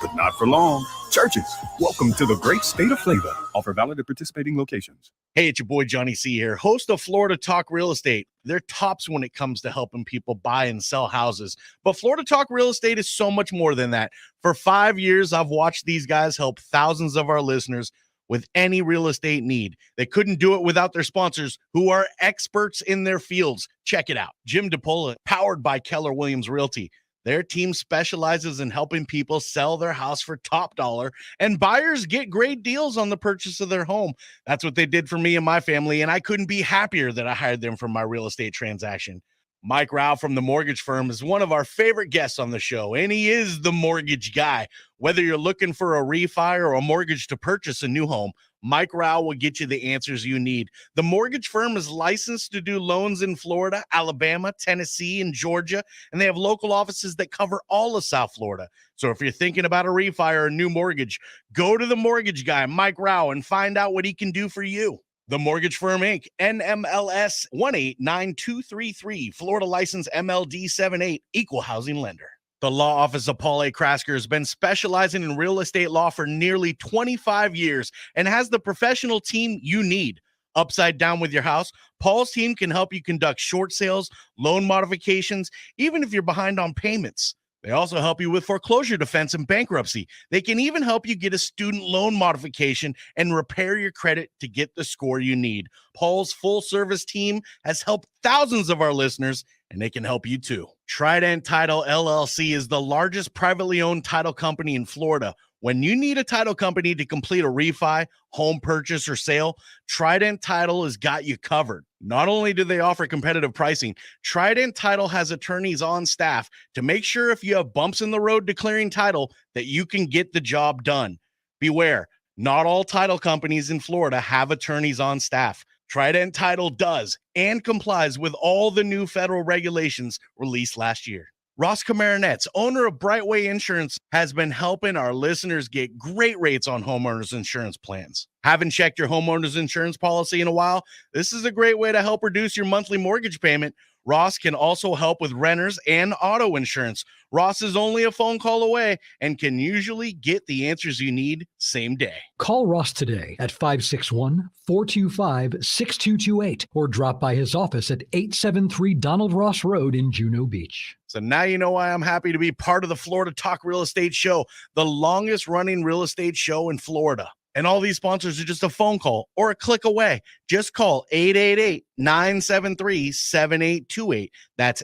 but not for long. Churches, welcome to the great state of flavor. Offer valid at participating locations. Hey, it's your boy Johnny C here, host of Florida Talk Real Estate. They're tops when it comes to helping people buy and sell houses. But Florida Talk Real Estate is so much more than that. For 5 years, I've watched these guys help thousands of our listeners with any real estate need. They couldn't do it without their sponsors, who are experts in their fields. Check it out. Jim DePola, powered by Keller Williams Realty. Their team specializes in helping people sell their house for top dollar, and buyers get great deals on the purchase of their home. That's what they did for me and my family, and I couldn't be happier that I hired them for my real estate transaction. Mike Rauch from the mortgage firm is one of our favorite guests on the show, and he is the mortgage guy. Whether you're looking for a refi or a mortgage to purchase a new home, Mike Rauch will get you the answers you need. The mortgage firm is licensed to do loans in Florida, Alabama, Tennessee, and Georgia, and they have local offices that cover all of South Florida. So if you're thinking about a refi or a new mortgage, go to the mortgage guy, Mike Rauch, and find out what he can do for you. The Mortgage Firm, Inc., NMLS 189233, Florida license MLD 78, equal housing lender. The law office of Paul A. Krasker has been specializing in real estate law for nearly 25 years and has the professional team you need. Upside down with your house, Paul's team can help you conduct short sales, loan modifications, even if you're behind on payments. They also help you with foreclosure defense and bankruptcy. They can even help you get a student loan modification and repair your credit to get the score you need. Paul's full-service team has helped thousands of our listeners, and they can help you too. Trident Title LLC is the largest privately owned title company in Florida. When you need a title company to complete a refi, home purchase, or sale, Trident Title has got you covered. Not only do they offer competitive pricing, Trident Title has attorneys on staff to make sure if you have bumps in the road declaring title that you can get the job done. Beware, not all title companies in Florida have attorneys on staff. Trident Title does and complies with all the new federal regulations released last year. Ross Camaronets, owner of Brightway Insurance, has been helping our listeners get great rates on homeowners insurance plans. Haven't checked your homeowners insurance policy in a while? This is a great way to help reduce your monthly mortgage payment. Ross can also help with renters and auto insurance. Ross is only a phone call away and can usually get the answers you need same day. Call Ross today at 561-425-6228 or drop by his office at 873 Donald Ross Road in Juno Beach. So now you know why I'm happy to be part of the Florida Talk Real Estate Show, the longest running real estate show in Florida. And all these sponsors are just a phone call or a click away. Just call 888-973-7828. That's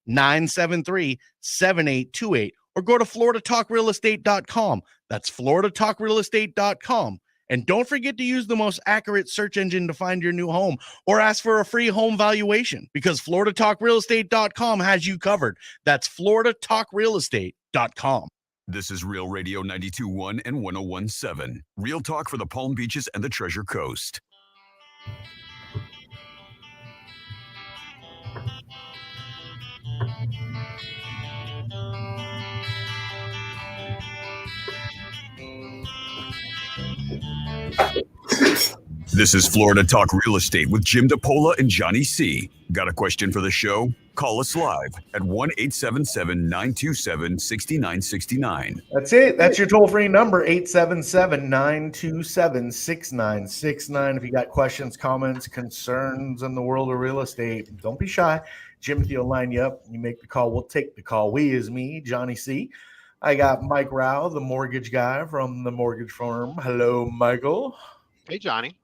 888-973-7828. Or go to floridatalkrealestate.com. That's floridatalkrealestate.com. And don't forget to use the most accurate search engine to find your new home or ask for a free home valuation because floridatalkrealestate.com has you covered. That's floridatalkrealestate.com. This is Real Radio 92.1 and 101.7. Real talk for the Palm Beaches and the Treasure Coast. This is Florida Talk Real Estate with Jim DePola and Johnny C. Got a question for the show? Call us live at 1-877-927-6969. That's it. That's your toll-free number, 877-927-6969. If you got questions, comments, concerns in the world of real estate, don't be shy. Jimothy will line you up. You make the call. We'll take the call. We is me, Johnny C. I got Mike Rauch, the mortgage guy from the mortgage firm. Hello, Michael. Hey, Johnny.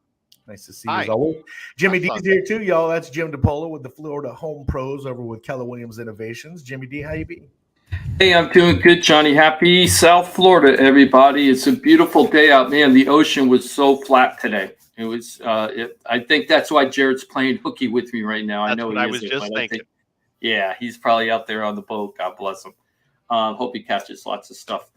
Nice to see you as always. Jimmy D's here too, y'all. That's Jim DePola with the Florida Home Pros over with Keller Williams Innovations. Jimmy D, how you be? Hey, I'm doing good, Johnny. Happy South Florida, everybody. It's a beautiful day out, man. The ocean was so flat today. It was. I think that's why Jared's playing hooky with me right now. That's I know what he I was just thinking. Yeah, he's probably out there on the boat. God bless him. Hope he catches lots of stuff.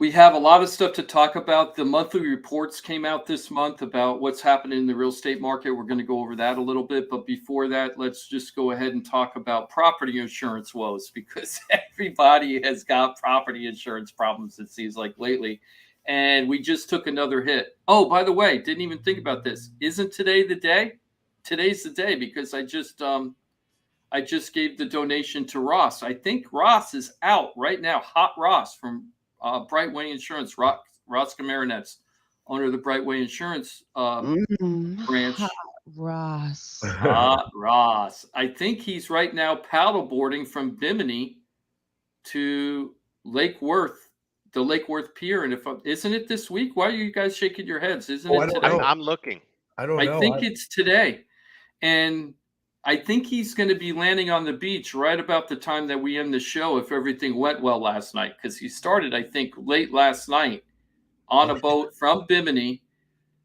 We have a lot of stuff to talk about. The monthly reports came out this month about what's happening in the real estate market. We're going to go over that a little bit. But before that, let's just go ahead and talk about property insurance woes because everybody has got property insurance problems, it seems like lately. And we just took another hit. Oh, by the way, didn't even think about this. Isn't today the day? Today's the day because I just gave the donation to Ross. I think Ross is out right now. Hot Ross from Brightway Insurance, Ross Camaronets, owner of the Brightway Insurance branch. Ross. Ross. I think he's right now paddleboarding from Bimini to Lake Worth, the Lake Worth Pier. And isn't it this week? Why are you guys shaking your heads? Isn't it today? I'm looking. I don't know. I think it's today. And I think he's going to be landing on the beach right about the time that we end the show if everything went well last night. Because he started, I think, late last night on a boat from Bimini,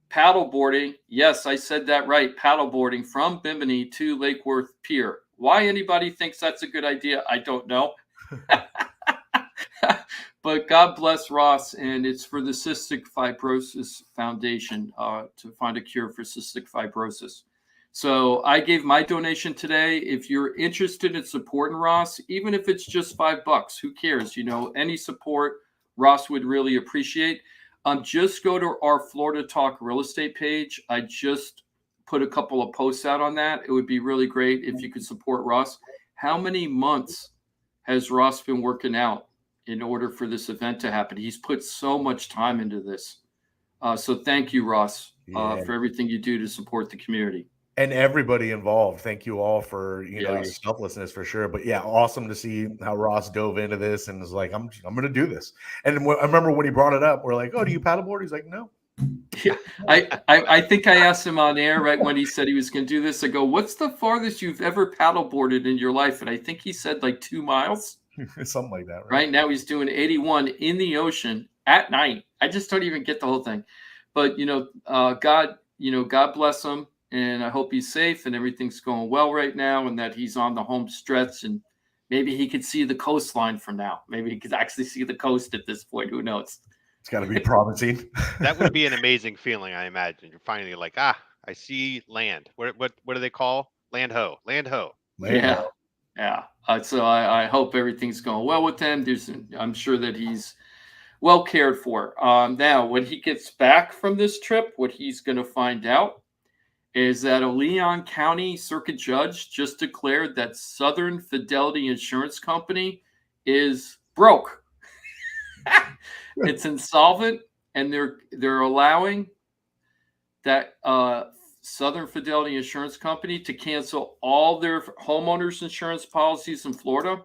paddleboarding. Yes, I said that right. Paddleboarding from Bimini to Lake Worth Pier. Why anybody thinks that's a good idea, I don't know. But God bless Ross, and it's for the Cystic Fibrosis Foundation to find a cure for cystic fibrosis. So I gave my donation today. If you're interested in supporting Ross, even if it's just $5, who cares? Any support Ross would really appreciate. Just go to our Florida Talk Real Estate page. I just put a couple of posts out on that. It would be really great if you could support Ross. How many months has Ross been working out in order for this event to happen? He's put so much time into this. So thank you, Ross, for everything you do to support the community. And everybody involved. Thank you all for your selflessness for sure. But yeah, awesome to see how Ross dove into this and was like, I'm going to do this. And I remember when he brought it up, we're like, oh, do you paddleboard? He's like, no. Yeah, I think I asked him on air right when he said he was going to do this. I go, what's the farthest you've ever paddleboarded in your life? And I think he said like 2 miles. Something like that. Right now he's doing 81 in the ocean at night. I just don't even get the whole thing. But, God bless him. And I hope he's safe and everything's going well right now and that he's on the home stretch and maybe he could see the coastline from now. Maybe he could actually see the coast at this point. Who knows? It's got to be promising. That would be an amazing feeling, I imagine. You're finally like, I see land. What do they call? Land ho. Yeah. So I hope everything's going well with him. I'm sure that he's well cared for. Now, when he gets back from this trip, what he's going to find out is that a Leon County Circuit Judge just declared that Southern Fidelity Insurance Company is broke. It's insolvent, and they're allowing that Southern Fidelity Insurance Company to cancel all their homeowners insurance policies in Florida.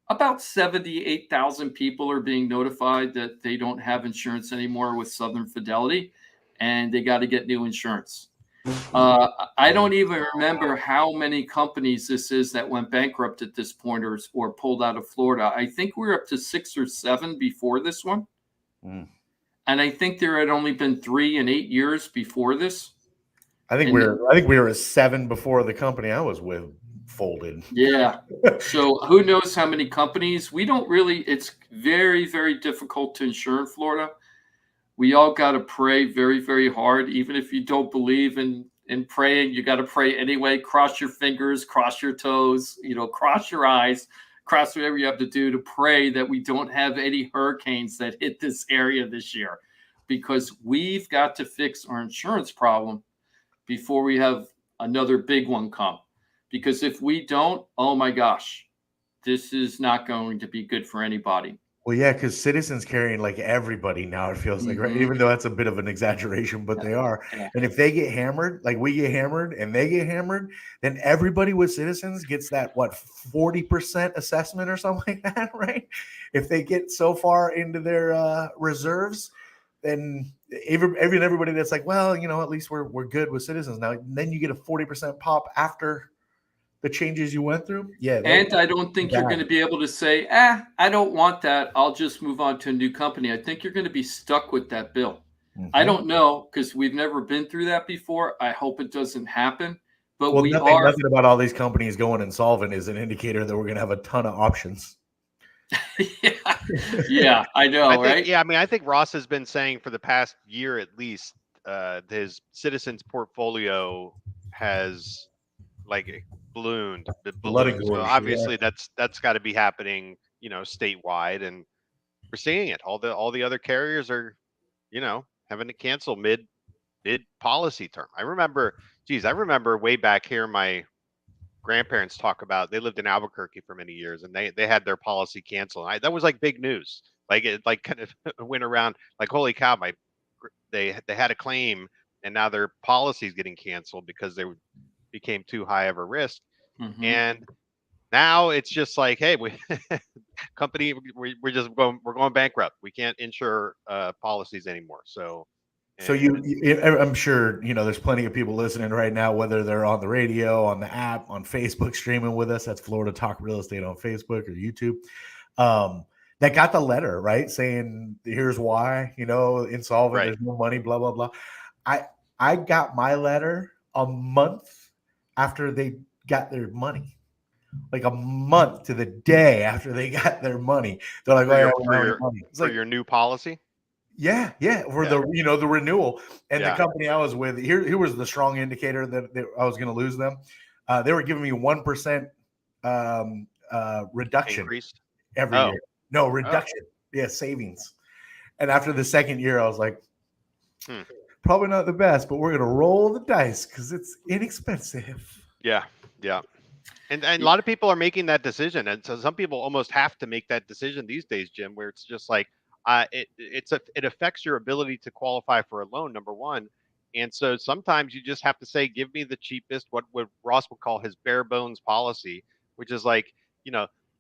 About 78,000 people are being notified that they don't have insurance anymore with Southern Fidelity, and they got to get new insurance. I don't even remember how many companies this is that went bankrupt at this point or pulled out of Florida. I think we're up to 6 or 7 before this one. And I think there had only been 3 in 8 years before this. I think we were at 7 before the company I was with folded. Yeah. So who knows how many companies? We don't really, it's very, very difficult to insure in Florida. We all got to pray very, very hard. Even if you don't believe in praying, you got to pray anyway. Cross your fingers, cross your toes, cross your eyes, cross whatever you have to do to pray that we don't have any hurricanes that hit this area this year, because we've got to fix our insurance problem before we have another big one come. Because if we don't, oh my gosh, this is not going to be good for anybody. Well, yeah, because Citizens carrying like everybody now, it feels like, right? Even though that's a bit of an exaggeration, but they are. And if they get hammered, like we get hammered and they get hammered, then everybody with Citizens gets that, 40% assessment or something like that, right? If they get so far into their reserves, then everybody that's like, well, at least we're good with Citizens now. Then you get a 40% pop after the changes you went through. Yeah. And I don't think you're going to be able to say, I don't want that. I'll just move on to a new company. I think you're going to be stuck with that bill. I don't know, because we've never been through that before. I hope it doesn't happen. But nothing about all these companies going insolvent is an indicator that we're going to have a ton of options. Yeah, I know, right? I think Ross has been saying for the past year at least, his Citizens portfolio has ballooned. So obviously that's got to be happening, statewide, and we're seeing it. All the other carriers are, having to cancel mid policy term. I remember way back here, my grandparents talk about, they lived in Albuquerque for many years, and they had their policy canceled. That was like big news. It kind of went around like, holy cow, they had a claim and now their policy is getting canceled because they became too high of a risk. And now it's just like, hey, we're going bankrupt. We can't insure policies anymore. So I'm sure there's plenty of people listening right now, whether they're on the radio, on the app, on Facebook, streaming with us. That's Florida Talk Real Estate on Facebook or YouTube. That got the letter, right, saying here's why, insolvent, right. There's no money, blah blah blah. I got my letter a month after they got their money. like a month to the day after they got their money. They're like, "Oh, yeah, we don't have any money." It's for like, your new policy. Yeah, for the the renewal. And the company I was with, here was the strong indicator that I was going to lose them. They were giving me 1% reduction Increase? every year. No, reduction. Yeah, savings. And after the second year, I was like, probably not the best, but we're going to roll the dice because it's inexpensive. Yeah. And a lot of people are making that decision. And so some people almost have to make that decision these days, Jim, where it's just like, it affects your ability to qualify for a loan, number one. And so sometimes you just have to say, give me the cheapest, what Ross would call his bare bones policy, which is like,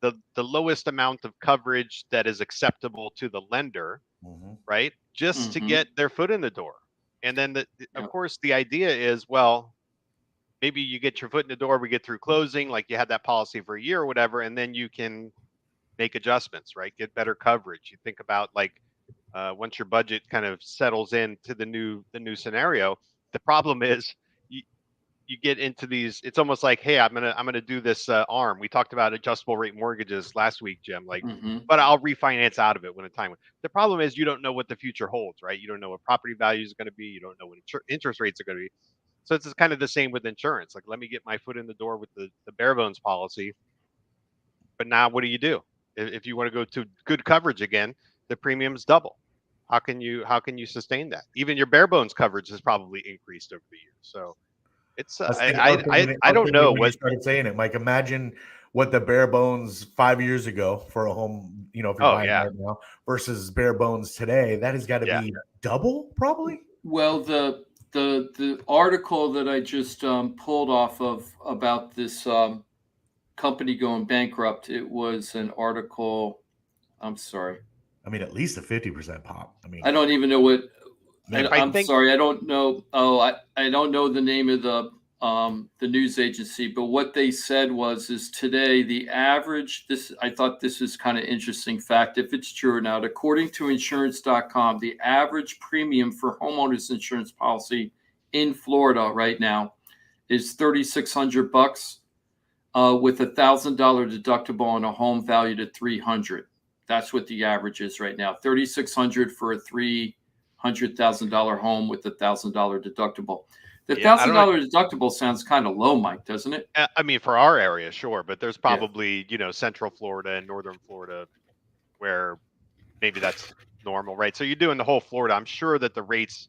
the lowest amount of coverage that is acceptable to the lender, right? Just to get their foot in the door. And then, of course, the idea is, well, maybe you get your foot in the door, we get through closing, like you had that policy for a year or whatever, and then you can make adjustments, right? Get better coverage. You think about like once your budget kind of settles into the new scenario. The problem is you get into these. It's almost like, hey, I'm gonna do this ARM. We talked about adjustable rate mortgages last week, Jim. Like, but I'll refinance out of it when the time. The problem is you don't know what the future holds, right? You don't know what property values are going to be. You don't know what interest rates are going to be. So it's kind of the same with insurance. Like, let me get my foot in the door with the bare bones policy. But now, what do? If you want to go to good coverage again, the premiums double. How can you sustain that? Even your bare bones coverage has probably increased over the years. So it's I don't know what you started saying it, Mike. Imagine what the bare bones 5 years ago for a home, if you're buying right now versus bare bones today. That has got to be double, probably. Well, the article that I just pulled off of about this company going bankrupt, it was an article. I'm sorry. I mean, at least a 50% pop. I mean, I don't even know what. I'm sorry, I don't know. Oh, I don't know the name of the news agency, but what they said is today the average. I thought this is kind of interesting fact, if it's true or not. According to insurance.com, the average premium for homeowners insurance policy in Florida right now is $3,600 with $1,000 deductible on a home valued at $300,000. That's what the average is right now. $3,600 for a $300,000 home with $1,000 deductible. The $1,000 deductible sounds kind of low, Mike, doesn't it? I mean, for our area, sure, but there's probably Central Florida and Northern Florida where maybe that's normal, right? So you're doing the whole Florida. I'm sure that the rates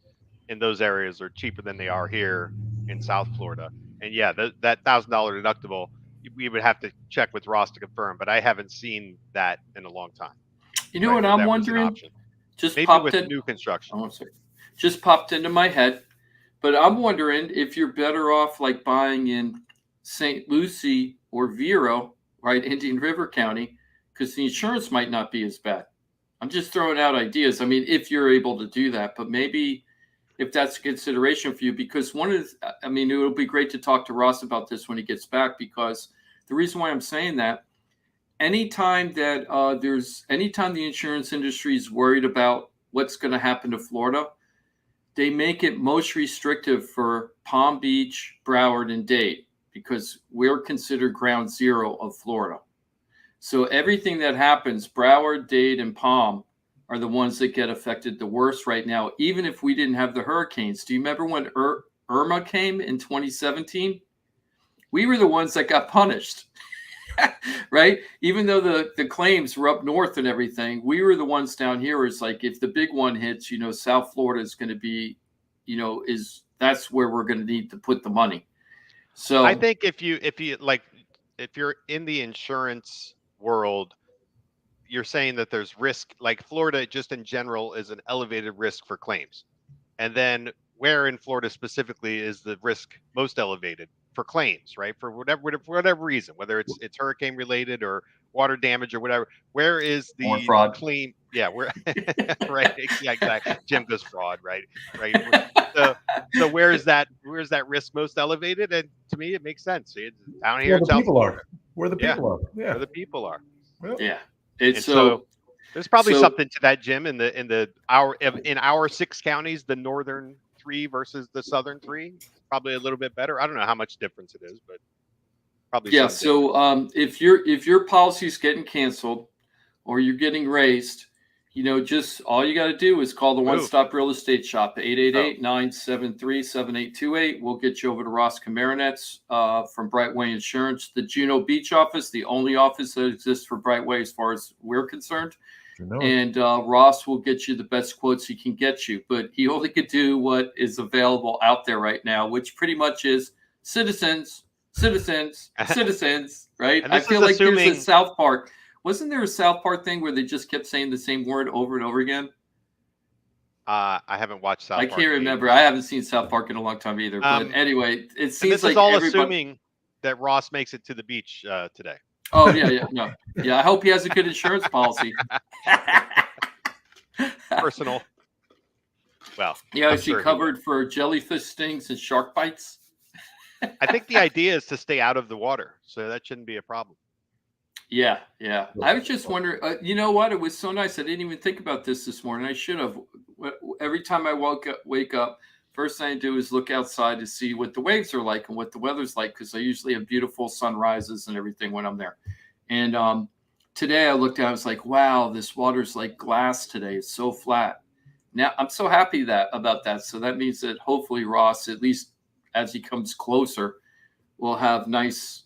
in those areas are cheaper than they are here in South Florida. And that $1,000 deductible, we would have to check with Ross to confirm, but I haven't seen that in a long time. You know what I'm wondering? Just maybe popped with in, new construction. Just popped into my head, but I'm wondering if you're better off like buying in St. Lucie or Vero, right, Indian River County, because the insurance might not be as bad. I'm just throwing out ideas. I mean, if you're able to do that, but maybe if that's a consideration for you, because it would be great to talk to Ross about this when he gets back, because the reason why I'm saying that, anytime the insurance industry is worried about what's going to happen to Florida, they make it most restrictive for Palm Beach, Broward, and Dade, because we're considered ground zero of Florida. So everything that happens, Broward, Dade, and Palm are the ones that get affected the worst right now, even if we didn't have the hurricanes. Do you remember when Irma came in 2017? We were the ones that got punished, right? Even though the claims were up north and everything, we were the ones down here. It's like, if the big one hits, South Florida is going to be, that's where we're going to need to put the money. So I think if you're in the insurance world, you're saying that there's risk, like Florida just in general is an elevated risk for claims. And then where in Florida specifically is the risk most elevated for claims, right? For whatever reason, whether it's hurricane related or water damage or whatever, where is the fraud claim? Yeah, where right. Yeah, exactly. Jim goes fraud, right? So where is that risk most elevated? And to me, it makes sense. It's down here in South Florida. Where the people are. Yeah. Where the people are. Yeah. So there's probably something to that, Jim, in our 6 counties, the northern 3 versus the southern 3, probably a little bit better. I don't know how much difference it is, but Probably. Yeah. So if your policy is getting canceled or you're getting raised, just all you got to do is call the One Stop Real Estate Shop, 888-973-7828. We'll get you over to Ross Camaronets from Brightway Insurance, the Juno Beach office, the only office that exists for Brightway as far as we're concerned. And Ross will get you the best quotes he can get you, but he only could do what is available out there right now, which pretty much is citizens, right? I feel like there's a South Park. Wasn't there a South Park thing where they just kept saying the same word over and over again? I haven't watched South Park. I can't remember. I haven't seen South Park in a long time either. But anyway, it seems this like is all assuming that Ross makes it to the beach today. Oh yeah. I hope he has a good insurance policy. Personal. Well, yeah, is he covered for jellyfish stings and shark bites? I think the idea is to stay out of the water, so that shouldn't be a problem. Yeah. I was just wondering. You know what? It was so nice. I didn't even think about this morning. I should have. Every time I wake up, first thing I do is look outside to see what the waves are like and what the weather's like, because I usually have beautiful sunrises and everything when I'm there. And today I looked out, I was like, wow, this water's like glass today. It's so flat. Now I'm so happy about that. So that means that hopefully Ross, at least as he comes closer, will have nice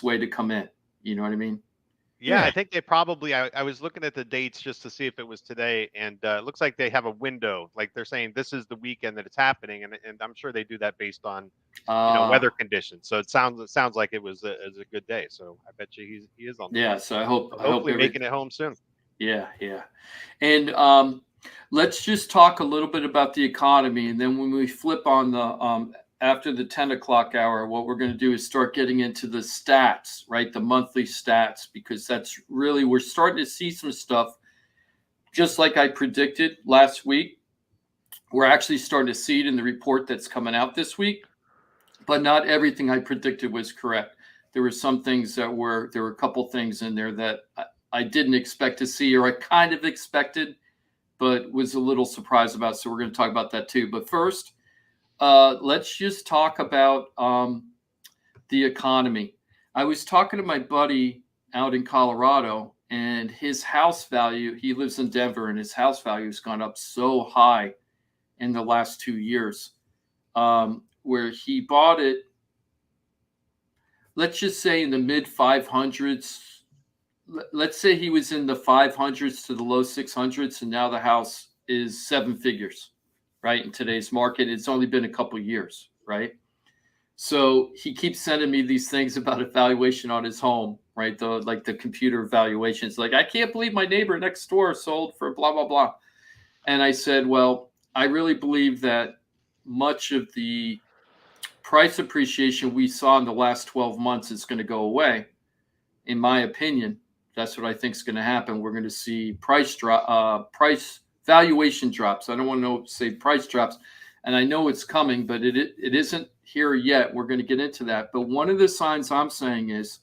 way to come in. You know what I mean? Yeah, I think they probably, I was looking at the dates just to see if it was today, and it looks like they have a window. Like they're saying this is the weekend that it's happening, and I'm sure they do that based on weather conditions. So it sounds like it was a good day. So I bet you he is on. Yeah, so I hope making it home soon. Yeah. And let's just talk a little bit about the economy, and then when we flip on the after the 10 o'clock hour, what we're going to do is start getting into the stats, right? The monthly stats, because that's really, we're starting to see some stuff just like I predicted last week. We're actually starting to see it in the report that's coming out this week, but not everything I predicted was correct. There were some things there were a couple things in there that I didn't expect to see, or I kind of expected, but was a little surprised about. So we're going to talk about that too. But first, let's just talk about the economy. I was talking to my buddy out in Colorado, and his house value, he lives in Denver, and his house value has gone up so high in the last 2 years, where he bought it, let's just say in the mid 500s. Let's say he was in the 500s to the low 600s, and now the house is 7 figures. Right, in today's market. It's only been a couple of years, right? So he keeps sending me these things about a valuation on his home, right? The computer valuations. Like, I can't believe my neighbor next door sold for blah, blah, blah. And I said, well, I really believe that much of the price appreciation we saw in the last 12 months is going to go away. In my opinion, that's what I think is going to happen. We're going to see price valuation drops. I don't want to say price drops, and I know it's coming, but it isn't here yet. We're going to get into that. But one of the signs I'm saying is,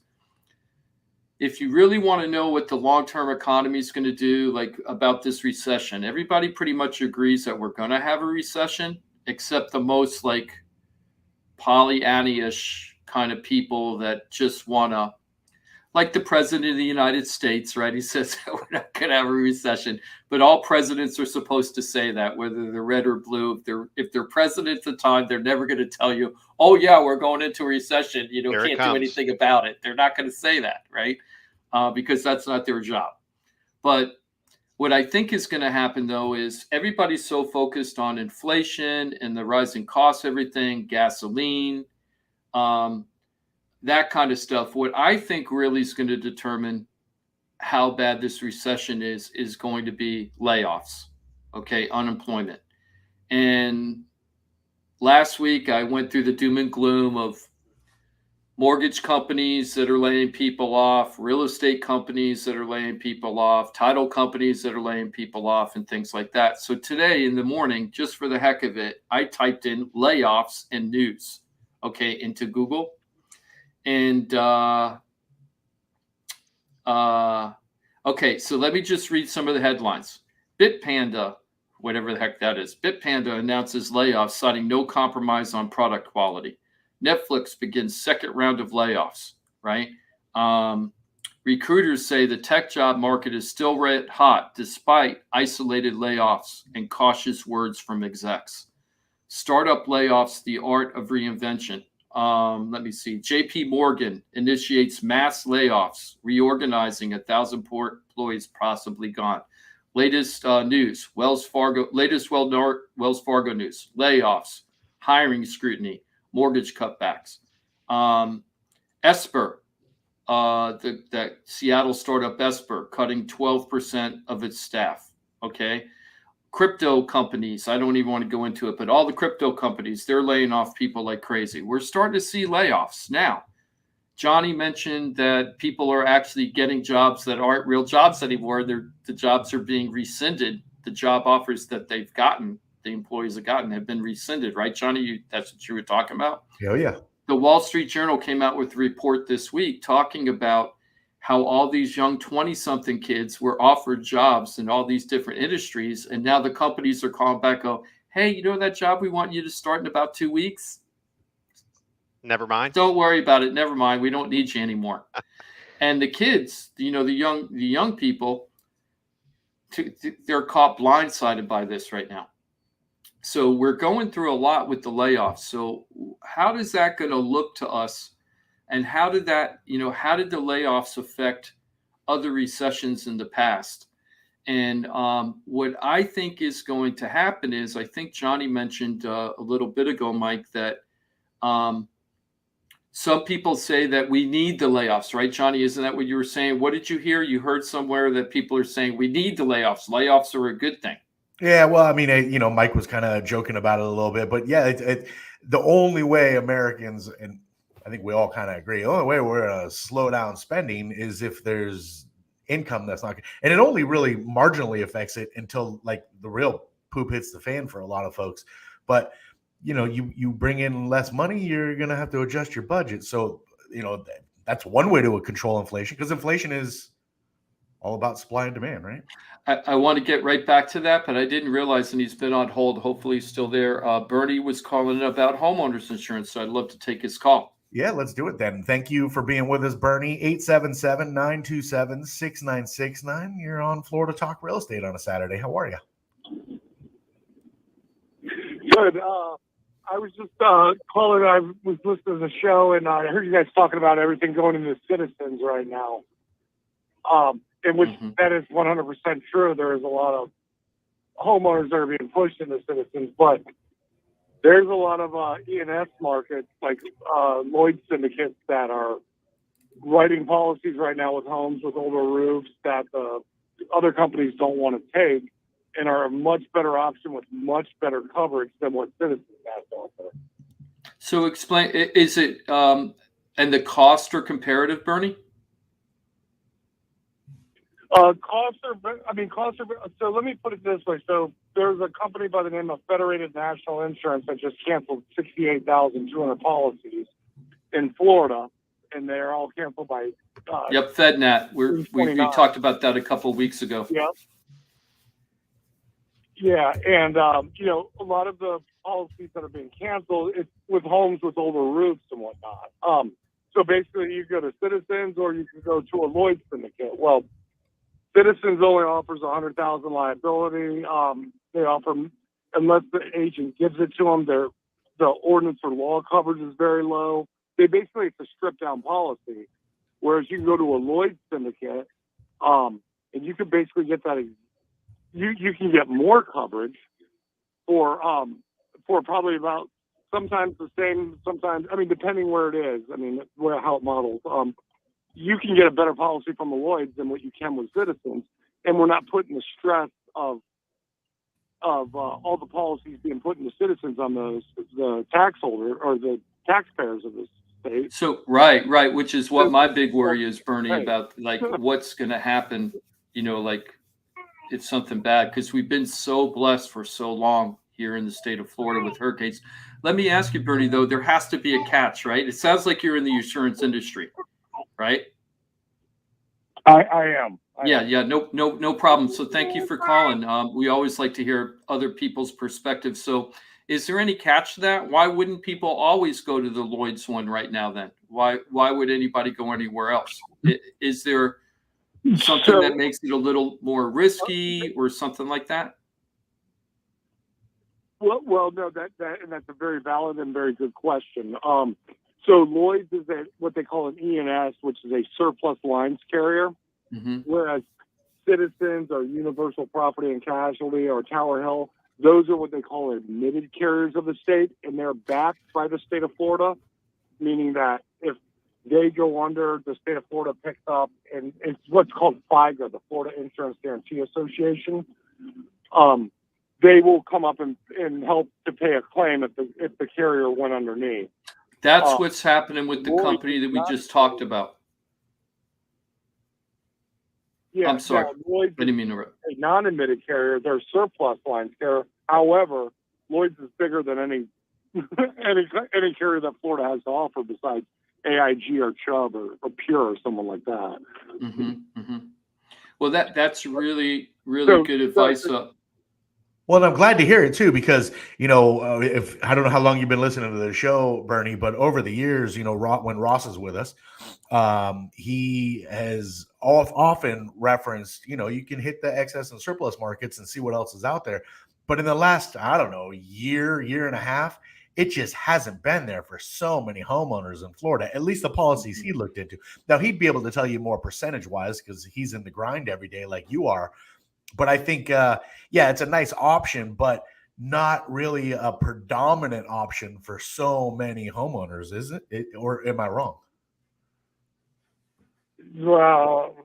if you really want to know what the long-term economy is going to do, like about this recession, everybody pretty much agrees that we're going to have a recession, except the most like Pollyanna-ish kind of people that just want to, like the president of the United States, right? He says that we're not going to have a recession, but all presidents are supposed to say that, whether they're red or blue. If they're president at the time, they're never going to tell you, oh yeah, we're going into a recession. Can't do anything about it. They're not going to say that, right? Because that's not their job. But what I think is going to happen though is everybody's so focused on inflation and the rising costs, everything, gasoline, that kind of stuff. What I think really is going to determine how bad this recession is going to be layoffs, okay, unemployment. And last week I went through the doom and gloom of mortgage companies that are laying people off, real estate companies that are laying people off, title companies that are laying people off, and things like that. So today in the morning, just for the heck of it, I typed in layoffs and news, okay, into Google. And okay, so let me just read some of the headlines. Bitpanda, whatever the heck that is, Bitpanda announces layoffs, citing no compromise on product quality. Netflix begins second round of layoffs, right? Recruiters say the tech job market is still red hot despite isolated layoffs and cautious words from execs. Startup layoffs, the art of reinvention. Let me see. JP Morgan initiates mass layoffs, reorganizing 1,000 employees possibly gone. Latest news, Wells Fargo news, layoffs, hiring scrutiny, mortgage cutbacks. Esper, that Seattle startup Esper, cutting 12% of its staff. Okay. Crypto companies, I don't even want to go into it, but all the crypto companies, they're laying off people like crazy. We're starting to see layoffs now. Johnny mentioned that people are actually getting jobs that aren't real jobs anymore. The jobs are being rescinded. The job offers that they've gotten, the employees have gotten, have been rescinded, right, Johnny? That's what you were talking about? Oh, yeah. The Wall Street Journal came out with a report this week talking about how all these young 20-something kids were offered jobs in all these different industries. And now the companies are calling back, hey, you know that job we want you to start in about 2 weeks? Never mind. Don't worry about it. Never mind. We don't need you anymore. And the kids, the young people, they're caught blindsided by this right now. So we're going through a lot with the layoffs. So how is that going to look to us? And how did the layoffs affect other recessions in the past? And what I think is going to happen is, I think Johnny mentioned a little bit ago, Mike, that some people say that we need the layoffs, right, Johnny? Isn't that what you were saying? What did you hear? You heard somewhere that people are saying we need the layoffs. Layoffs are a good thing. Yeah, well, I mean, Mike was kind of joking about it a little bit, but yeah, the only way Americans, and I think we all kind of agree, the only way we're going to slow down spending is if there's income that's not good. And it only really marginally affects it until like the real poop hits the fan for a lot of folks. But, you bring in less money, you're going to have to adjust your budget. So, that's one way to control inflation, because inflation is all about supply and demand, right? I want to get right back to that, but I didn't realize, and he's been on hold. Hopefully he's still there. Bernie was calling about homeowners insurance, so I'd love to take his call. Yeah, let's do it then. Thank you for being with us, Bernie. 877-927-6969. You're on Florida Talk Real Estate on a Saturday. How are you? Good. I was just calling. I was listening to the show, and I heard you guys talking about everything going into Citizens right now. In which that is 100% true. There is a lot of homeowners that are being pushed into Citizens, but there's a lot of E&S markets like Lloyd syndicates that are writing policies right now with homes with older roofs that the other companies don't want to take, and are a much better option with much better coverage than what Citizens has to offer. So explain, is it, and the costs are comparative, Bernie? Costs are, so let me put it this way. So there's a company by the name of Federated National Insurance that just canceled 68,200 policies in Florida, and they're all canceled by. Yep, FedNat. We talked about that a couple of weeks ago. Yep. Yeah, and a lot of the policies that are being canceled, it's with homes with older roofs and whatnot. So basically, you go to Citizens or you can go to a Lloyd syndicate. Well, Citizens only offers $100,000 liability. They offer, unless the agent gives it to them, the ordinance or law coverage is very low. It's a stripped down policy. Whereas you can go to a Lloyd syndicate, and you can basically get that. You can get more coverage for probably about sometimes the same. Sometimes, depending where it is. How it models. You can get a better policy from the Lloyds than what you can with Citizens, and we're not putting the stress of all the policies being put into Citizens on the tax holder or the taxpayers of the state. So right, which is what my big worry is, Bernie, about like what's going to happen. Like if something bad, because we've been so blessed for so long here in the state of Florida with hurricanes. Let me ask you, Bernie, though, there has to be a catch, right? It sounds like you're in the insurance industry. Right? I am. Yeah. No problem. So thank you for calling. We always like to hear other people's perspectives. So Is there any catch to that? Why wouldn't people always go to the Lloyd's one right now then? Why would anybody go anywhere else? Is there something that makes it a little more risky or something like that? Well, no, and that's a very valid and very good question. So Lloyd's is what they call an E&S, which is a surplus lines carrier, whereas Citizens or Universal Property and Casualty or Tower Hill, those are what they call admitted carriers of the state, and they're backed by the state of Florida, meaning that if they go under, the state of Florida picks up, and it's what's called FIGA, the Florida Insurance Guarantee Association. They will come up and help to pay a claim if the carrier went underneath. That's what's happening with the company that we just talked about. Yeah, I'm sorry. Lloyd's I didn't mean to interrupt. A non-admitted carrier, they're surplus lines carrier. However, Lloyd's is bigger than any carrier that Florida has to offer besides AIG or Chubb or Pure or someone like that. Well, that's really good advice. Well, I'm glad to hear it too, because if I don't know how long you've been listening to the show, Bernie, but over the years, when Ross is with us, he has often referenced, you can hit the excess and surplus markets and see what else is out there. But in the last, I don't know, year and a half, it just hasn't been there for so many homeowners in Florida, at least the policies he looked into. Now, he'd be able to tell you more percentage-wise because he's in the grind every day like you are. But I think, it's a nice option, but not really a predominant option for so many homeowners, is it? Or am I wrong? Well,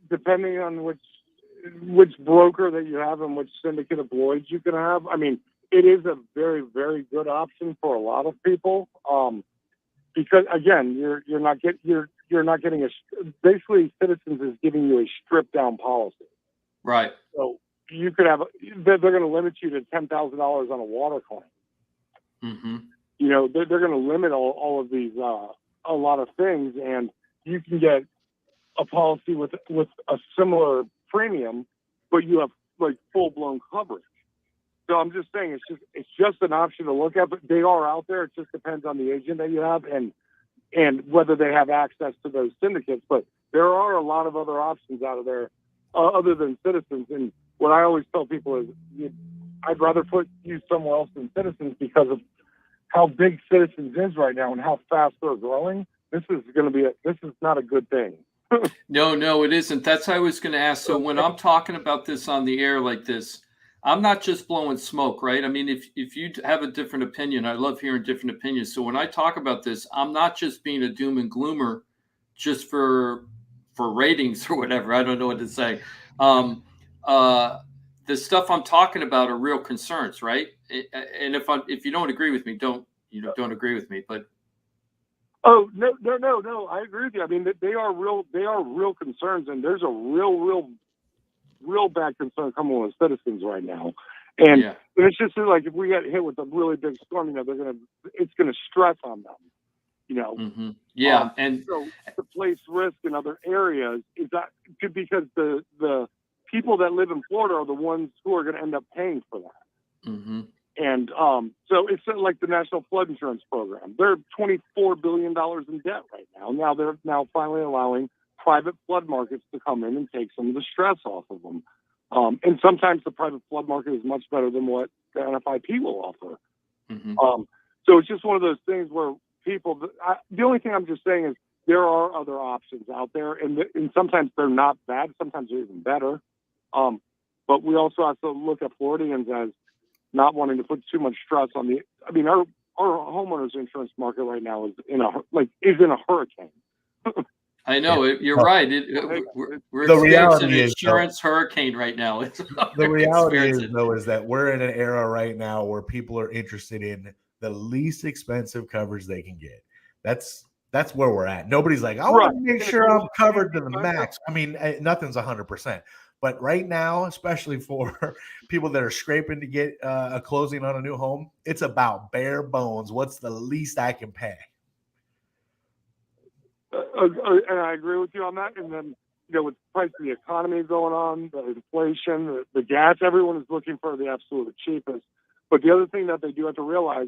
depending on which broker that you have and which syndicate of Lloyd's you can have, it is a very, very good option for a lot of people. Because again, you're not getting basically Citizens is giving you a stripped down policy. Right. So you could have, they're going to limit you to $10,000 on a water claim. They're going to limit all of these, a lot of things, and you can get a policy with a similar premium, but you have like full blown coverage. So I'm just saying it's just an option to look at, but they are out there. It just depends on the agent that you have and whether they have access to those syndicates. But there are a lot of other options out of there other than Citizens. And what I always tell people is I'd rather use somewhere else than Citizens because of how big Citizens is right now and how fast they're growing. This is not a good thing. No, it isn't. That's what I was going to ask. So when I'm talking about this on the air like this, I'm not just blowing smoke, right? If you have a different opinion, I love hearing different opinions. So when I talk about this, I'm not just being a doom and gloomer just for ratings or whatever. I don't know what to say. The stuff I'm talking about are real concerns, right? And if you don't agree with me, don't agree with me. But oh no, I agree with you. They are real concerns, and there's a real bad concern coming with Citizens right now. And it's just like if we get hit with a really big storm, it's gonna stress on them. And so to place risk in other areas is that because the people that live in Florida are the ones who are going to end up paying for that. And so it's like the National Flood Insurance Program. They're $24 billion in debt right now. Now they're finally allowing private flood markets to come in and take some of the stress off of them. And sometimes the private flood market is much better than what the NFIP will offer. So it's just one of those things where the only thing I'm just saying is there are other options out there, and sometimes they're not bad. Sometimes they're even better. But we also have to look at Floridians as not wanting to put too much stress on our homeowners insurance market right now is in a hurricane. I know you're right. We're experiencing an insurance hurricane right now. The reality is that we're in an era right now where people are interested in the least expensive coverage they can get. That's where we're at. Nobody's like, I want to make sure I'm covered to the max. Nothing's 100%. But right now, especially for people that are scraping to get a closing on a new home, it's about bare bones. What's the least I can pay? And I agree with you on that. And then with the price of the economy going on, the inflation, the gas, everyone is looking for the absolute cheapest. But the other thing that they do have to realize,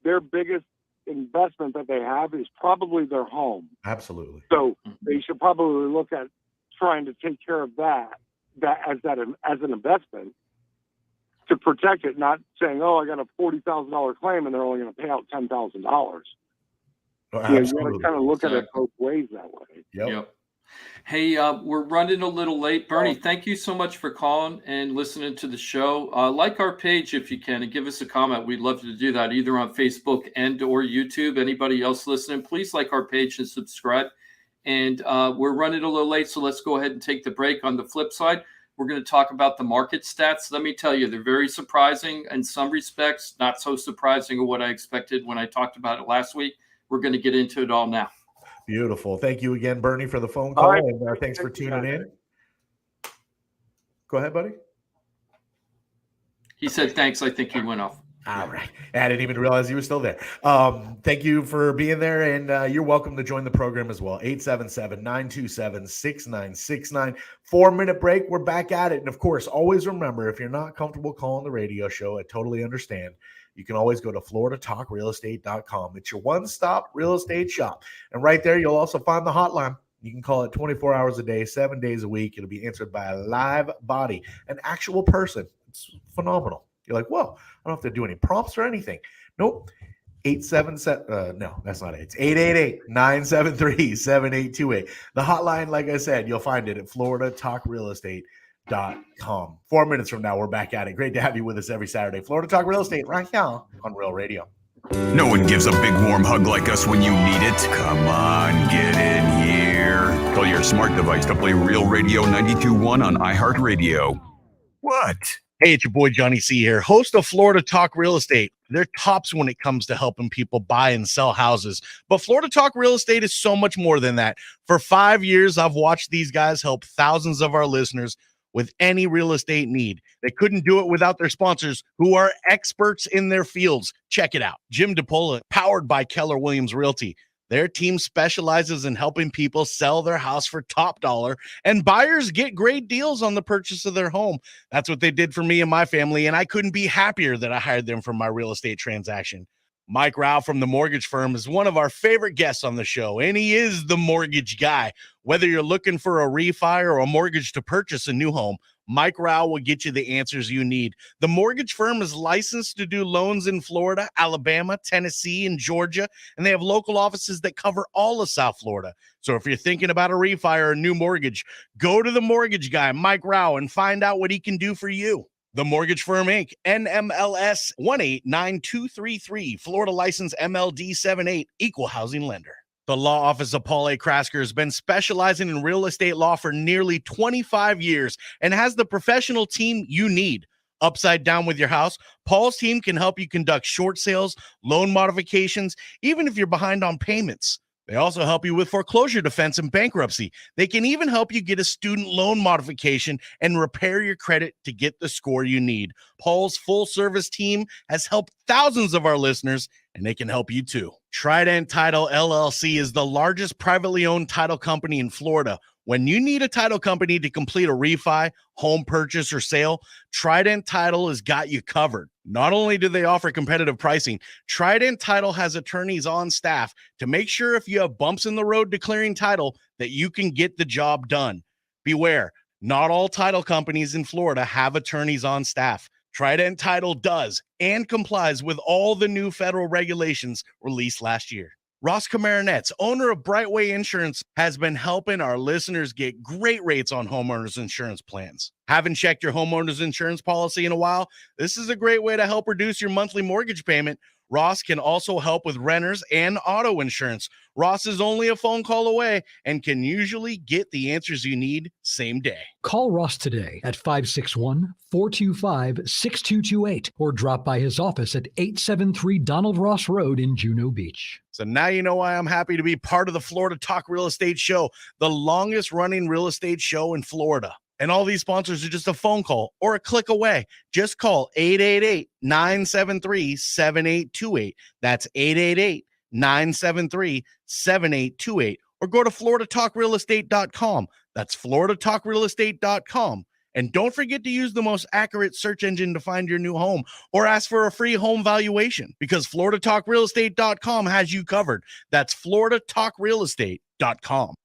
their biggest investment that they have is probably their home. Absolutely. So they should probably look at trying to take care of that as an investment to protect it, not saying, oh, I got a $40,000 claim and they're only going to pay out $10,000. Oh, You got to kind of look at it both ways that way. Yep. Hey, we're running a little late. Bernie, thank you so much for calling and listening to the show. Like our page if you can and give us a comment. We'd love to do that either on Facebook and or YouTube. Anybody else listening, please like our page and subscribe. And we're running a little late, so let's go ahead and take the break. On the flip side, we're going to talk about the market stats. Let me tell you, they're very surprising in some respects, not so surprising of what I expected when I talked about it last week. We're going to get into it all now. Beautiful. Thank you again, Bernie, for the phone call. And thanks for tuning in. Go ahead, buddy. He said thanks. I think he went off. All right. I didn't even realize he was still there. Thank you for being there, and you're welcome to join the program as well. 877-927-6969. 4-minute break. We're back at it. And, of course, always remember, if you're not comfortable calling the radio show, I totally understand. You can always go to floridatalkrealestate.com. It's your one-stop real estate shop. And right there, you'll also find the hotline. You can call it 24 hours a day, 7 days a week. It'll be answered by a live body, an actual person. It's phenomenal. You're like, whoa, I don't have to do any prompts or anything. Nope. 877, no, that's not it. It's 888-973-7828. The hotline, like I said, you'll find it at floridatalkrealestate.com. 4 minutes from now, we're back at it. Great to have you with us every Saturday. Florida Talk Real Estate right now on Real Radio. No one gives a big warm hug like us when you need it. Come on, get in here. Tell your smart device to play Real Radio 92.1 on iHeartRadio. What? Hey, it's your boy Johnny C here, host of Florida Talk Real Estate. They're tops when it comes to helping people buy and sell houses. But Florida Talk Real Estate is so much more than that. For 5 years, I've watched these guys help thousands of our listeners with any real estate need. They couldn't do it without their sponsors, who are experts in their fields. Check it out. Jim DePola, powered by Keller Williams Realty. Their team specializes in helping people sell their house for top dollar, and buyers get great deals on the purchase of their home. That's what they did for me and my family, and I couldn't be happier that I hired them for my real estate transaction. Mike Rauch from the mortgage firm is one of our favorite guests on the show, and he is the mortgage guy. Whether you're looking for a refi or a mortgage to purchase a new home, Mike Rauch will get you the answers you need. The mortgage firm is licensed to do loans in Florida, Alabama, Tennessee, and Georgia, and they have local offices that cover all of South Florida. So if you're thinking about a refi or a new mortgage, go to the mortgage guy, Mike Rauch, and find out what he can do for you. The Mortgage Firm, Inc., NMLS 189233, Florida license MLD 78, equal housing lender. The law office of Paul A. Krasker has been specializing in real estate law for nearly 25 years and has the professional team you need. Upside down with your house, Paul's team can help you conduct short sales, loan modifications, even if you're behind on payments. They also help you with foreclosure defense and bankruptcy. They can even help you get a student loan modification and repair your credit to get the score you need. Paul's full-service team has helped thousands of our listeners, and they can help you too. Trident Title Llc is the largest privately owned title company in Florida. When you need a title company to complete a refi, home purchase, or sale, Trident Title has got you covered. Not only do they offer competitive pricing, Trident Title has attorneys on staff to make sure if you have bumps in the road declaring title that you can get the job done. Beware, not all title companies in Florida have attorneys on staff. Trident Title does and complies with all the new federal regulations released last year. Ross Camaronets, owner of Brightway Insurance, has been helping our listeners get great rates on homeowners insurance plans. Haven't checked your homeowners insurance policy in a while? This is a great way to help reduce your monthly mortgage payment. Ross can also help with renters and auto insurance. Ross is only a phone call away and can usually get the answers you need same day. Call Ross today at 561-425-6228 or drop by his office at 873 Donald Ross Road in Juno Beach. So now you know why I'm happy to be part of the Florida Talk Real Estate Show, the longest running real estate show in Florida. And all these sponsors are just a phone call or a click away. Just call 888-973-7828. That's 888-973-7828. Or go to floridatalkrealestate.com. That's floridatalkrealestate.com. And don't forget to use the most accurate search engine to find your new home or ask for a free home valuation because floridatalkrealestate.com has you covered. That's floridatalkrealestate.com.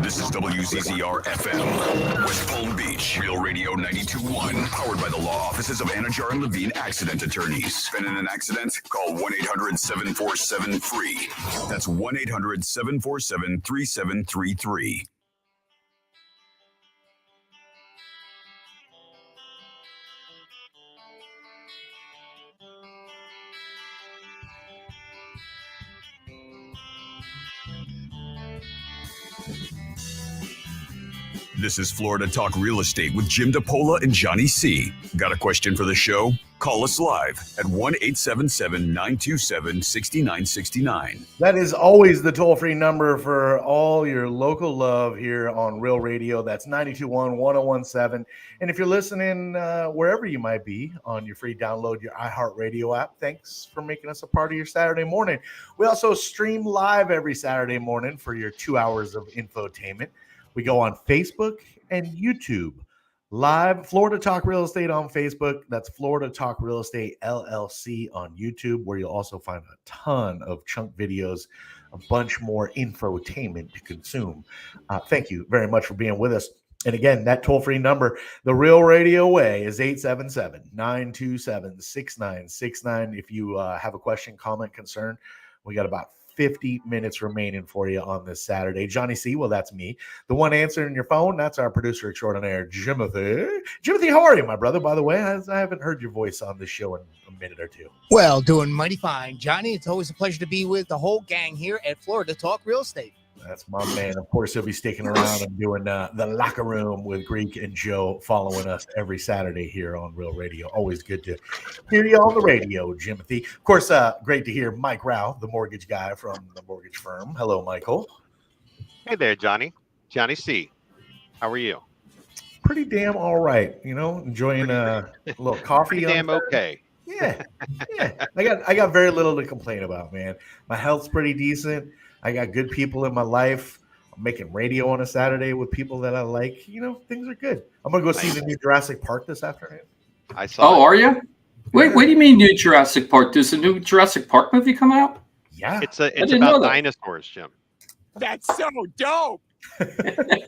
This is WZZR FM, West Palm Beach, Real Radio 92.1, powered by the law offices of Anajar and Levine Accident Attorneys. Been in an accident? Call 1-800-747-FREE. That's 1-800-747-3733. This is Florida Talk Real Estate with Jim DePola and Johnny C. Got a question for the show? Call us live at 1-877-927-6969. That is always the toll-free number for all your local love here on Real Radio. That's 921-1017. And if you're listening wherever you might be on your free download, your iHeartRadio app, thanks for making us a part of your Saturday morning. We also stream live every Saturday morning for your 2 hours of infotainment. We go on Facebook and YouTube. Live, Florida Talk Real Estate on Facebook. That's Florida Talk Real Estate LLC on YouTube, where you'll also find a ton of chunk videos, a bunch more infotainment to consume. Thank you very much for being with us. And again, that toll-free number, the Real Radio way, is 877-927-6969. If you have a question, comment, concern, we got about 50 minutes remaining for you on this Saturday. Johnny C, well, that's me. The one answering your phone, that's our producer extraordinaire, Jimothy. Jimothy, how are you, my brother? By the way, I haven't heard your voice on this show in a minute or two. Well, doing mighty fine, Johnny. It's always a pleasure to be with the whole gang here at Florida Talk Real Estate. That's my man. Of course, he'll be sticking around and doing the locker room with Greek and Joe, following us every Saturday here on Real Radio. Always good to hear you on the radio, Jimothy. Of course, great to hear Mike Rauch, the mortgage guy from the mortgage firm. Hello, Michael. Hey there, Johnny. Johnny C. How are you? Pretty damn all right. You know, enjoying a little coffee. Pretty damn okay. Yeah. I got very little to complain about, man. My health's pretty decent. I got good people in my life. I'm making radio on a Saturday with people that I like. You know, things are good. I'm going to go see the new Jurassic Park this afternoon. I saw. Oh, are you? Wait, what do you mean new Jurassic Park? Does a new Jurassic Park movie come out? Yeah. It's about dinosaurs, Jim. That's so dope. I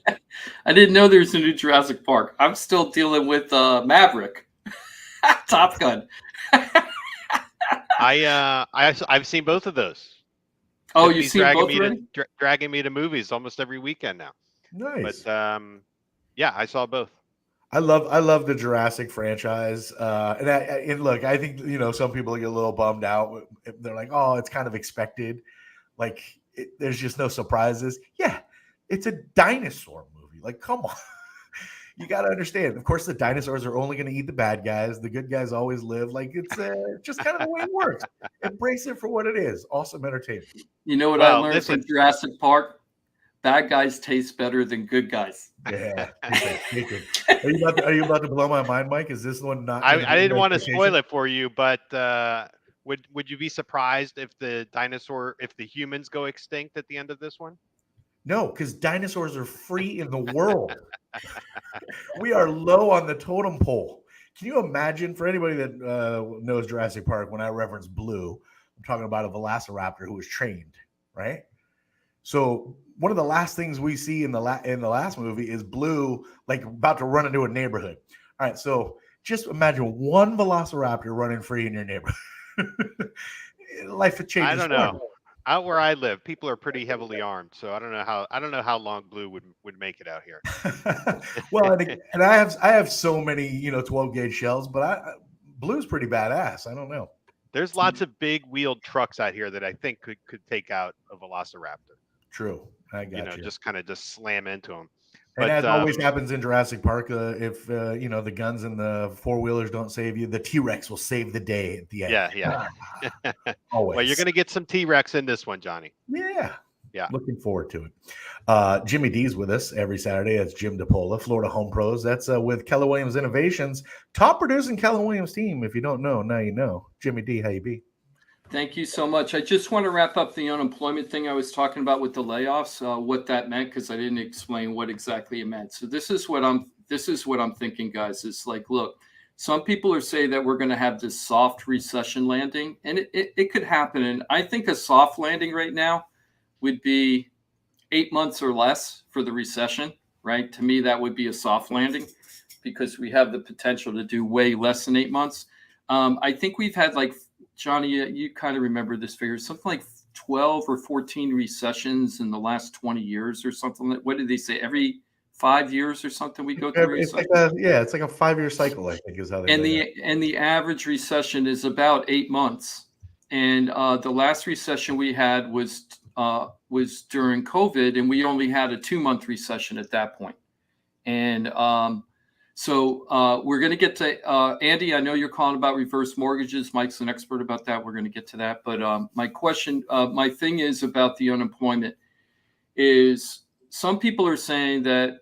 didn't know there was a new Jurassic Park. I'm still dealing with Maverick. Top Gun. I've seen both of those. Oh, you've seen both already? Dragging me to movies almost every weekend now. Nice. But yeah, I saw both. I love the Jurassic franchise. And look, I think, you know, some people get a little bummed out. They're like, oh, it's kind of expected. Like, there's just no surprises. Yeah, it's a dinosaur movie. Like, come on. You got to understand. Of course, the dinosaurs are only going to eat the bad guys. The good guys always live. Like, it's just kind of the way it works. Embrace it for what it is. Awesome entertainment. You know what I learned from Jurassic Park? Bad guys taste better than good guys. Yeah. Are you about to blow my mind, Mike? Is this one not? I didn't want to spoil it for you, but would you be surprised if the humans go extinct at the end of this one? No, because dinosaurs are free in the world. We are low on the totem pole. Can you imagine, for anybody that knows Jurassic Park, when I reference Blue, I'm talking about a velociraptor who was trained, right? So one of the last things we see in the last movie is Blue, like, about to run into a neighborhood. All right, so just imagine one velociraptor running free in your neighborhood. Life would change. I don't know. Out where I live, people are pretty heavily armed, so I don't know how long Blue would make it out here. Well, and I have so many 12 gauge shells, but Blue's pretty badass. I don't know. There's lots of big wheeled trucks out here that I think could take out a velociraptor. True, I got you. Just slam into them. And as always happens in Jurassic Park, if the guns and the four-wheelers don't save you, the T-Rex will save the day at the end. Yeah. Always. Well, you're going to get some T-Rex in this one, Johnny. Yeah. Yeah. Looking forward to it. Jimmy D's with us every Saturday. That's Jim DePola, Florida Home Pros. That's with Keller Williams Innovations, top producing Keller Williams team. If you don't know, now you know. Jimmy D, how you be? Thank you so much. I just want to wrap up the unemployment thing I was talking about with the layoffs, what that meant, because I didn't explain what exactly it meant. So this is what I'm thinking, guys. It's like, look, some people are saying that we're going to have this soft recession landing, and it could happen. And I think a soft landing right now would be 8 months or less for the recession, right? To me, that would be a soft landing because we have the potential to do way less than 8 months. I think we've had, like, Johnny, you kind of remember this figure, something like 12 or 14 recessions in the last 20 years or something. What did they say? Every 5 years or something we go through It's recession? it's like a 5-year cycle, I think is how they And the average recession is about 8 months. And the last recession we had was during COVID, and we only had a 2-month recession at that point. And so we're going to get to Andy. I know you're calling about reverse mortgages. Mike's an expert about that. We're going to get to that. But my thing is about the unemployment is some people are saying that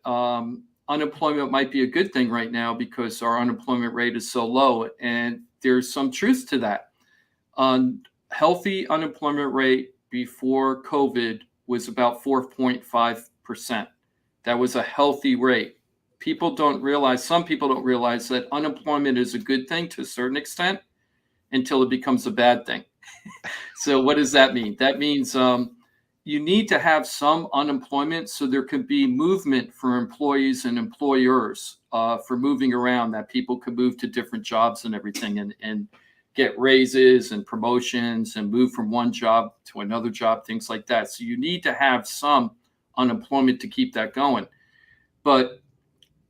unemployment might be a good thing right now because our unemployment rate is so low. And there's some truth to that. Healthy unemployment rate before COVID was about 4.5%. That was a healthy rate. Some people don't realize that unemployment is a good thing to a certain extent until it becomes a bad thing. So what does that mean? That means you need to have some unemployment so there can be movement for employees and employers for moving around, that people can move to different jobs and everything and get raises and promotions and move from one job to another job, things like that. So you need to have some unemployment to keep that going. But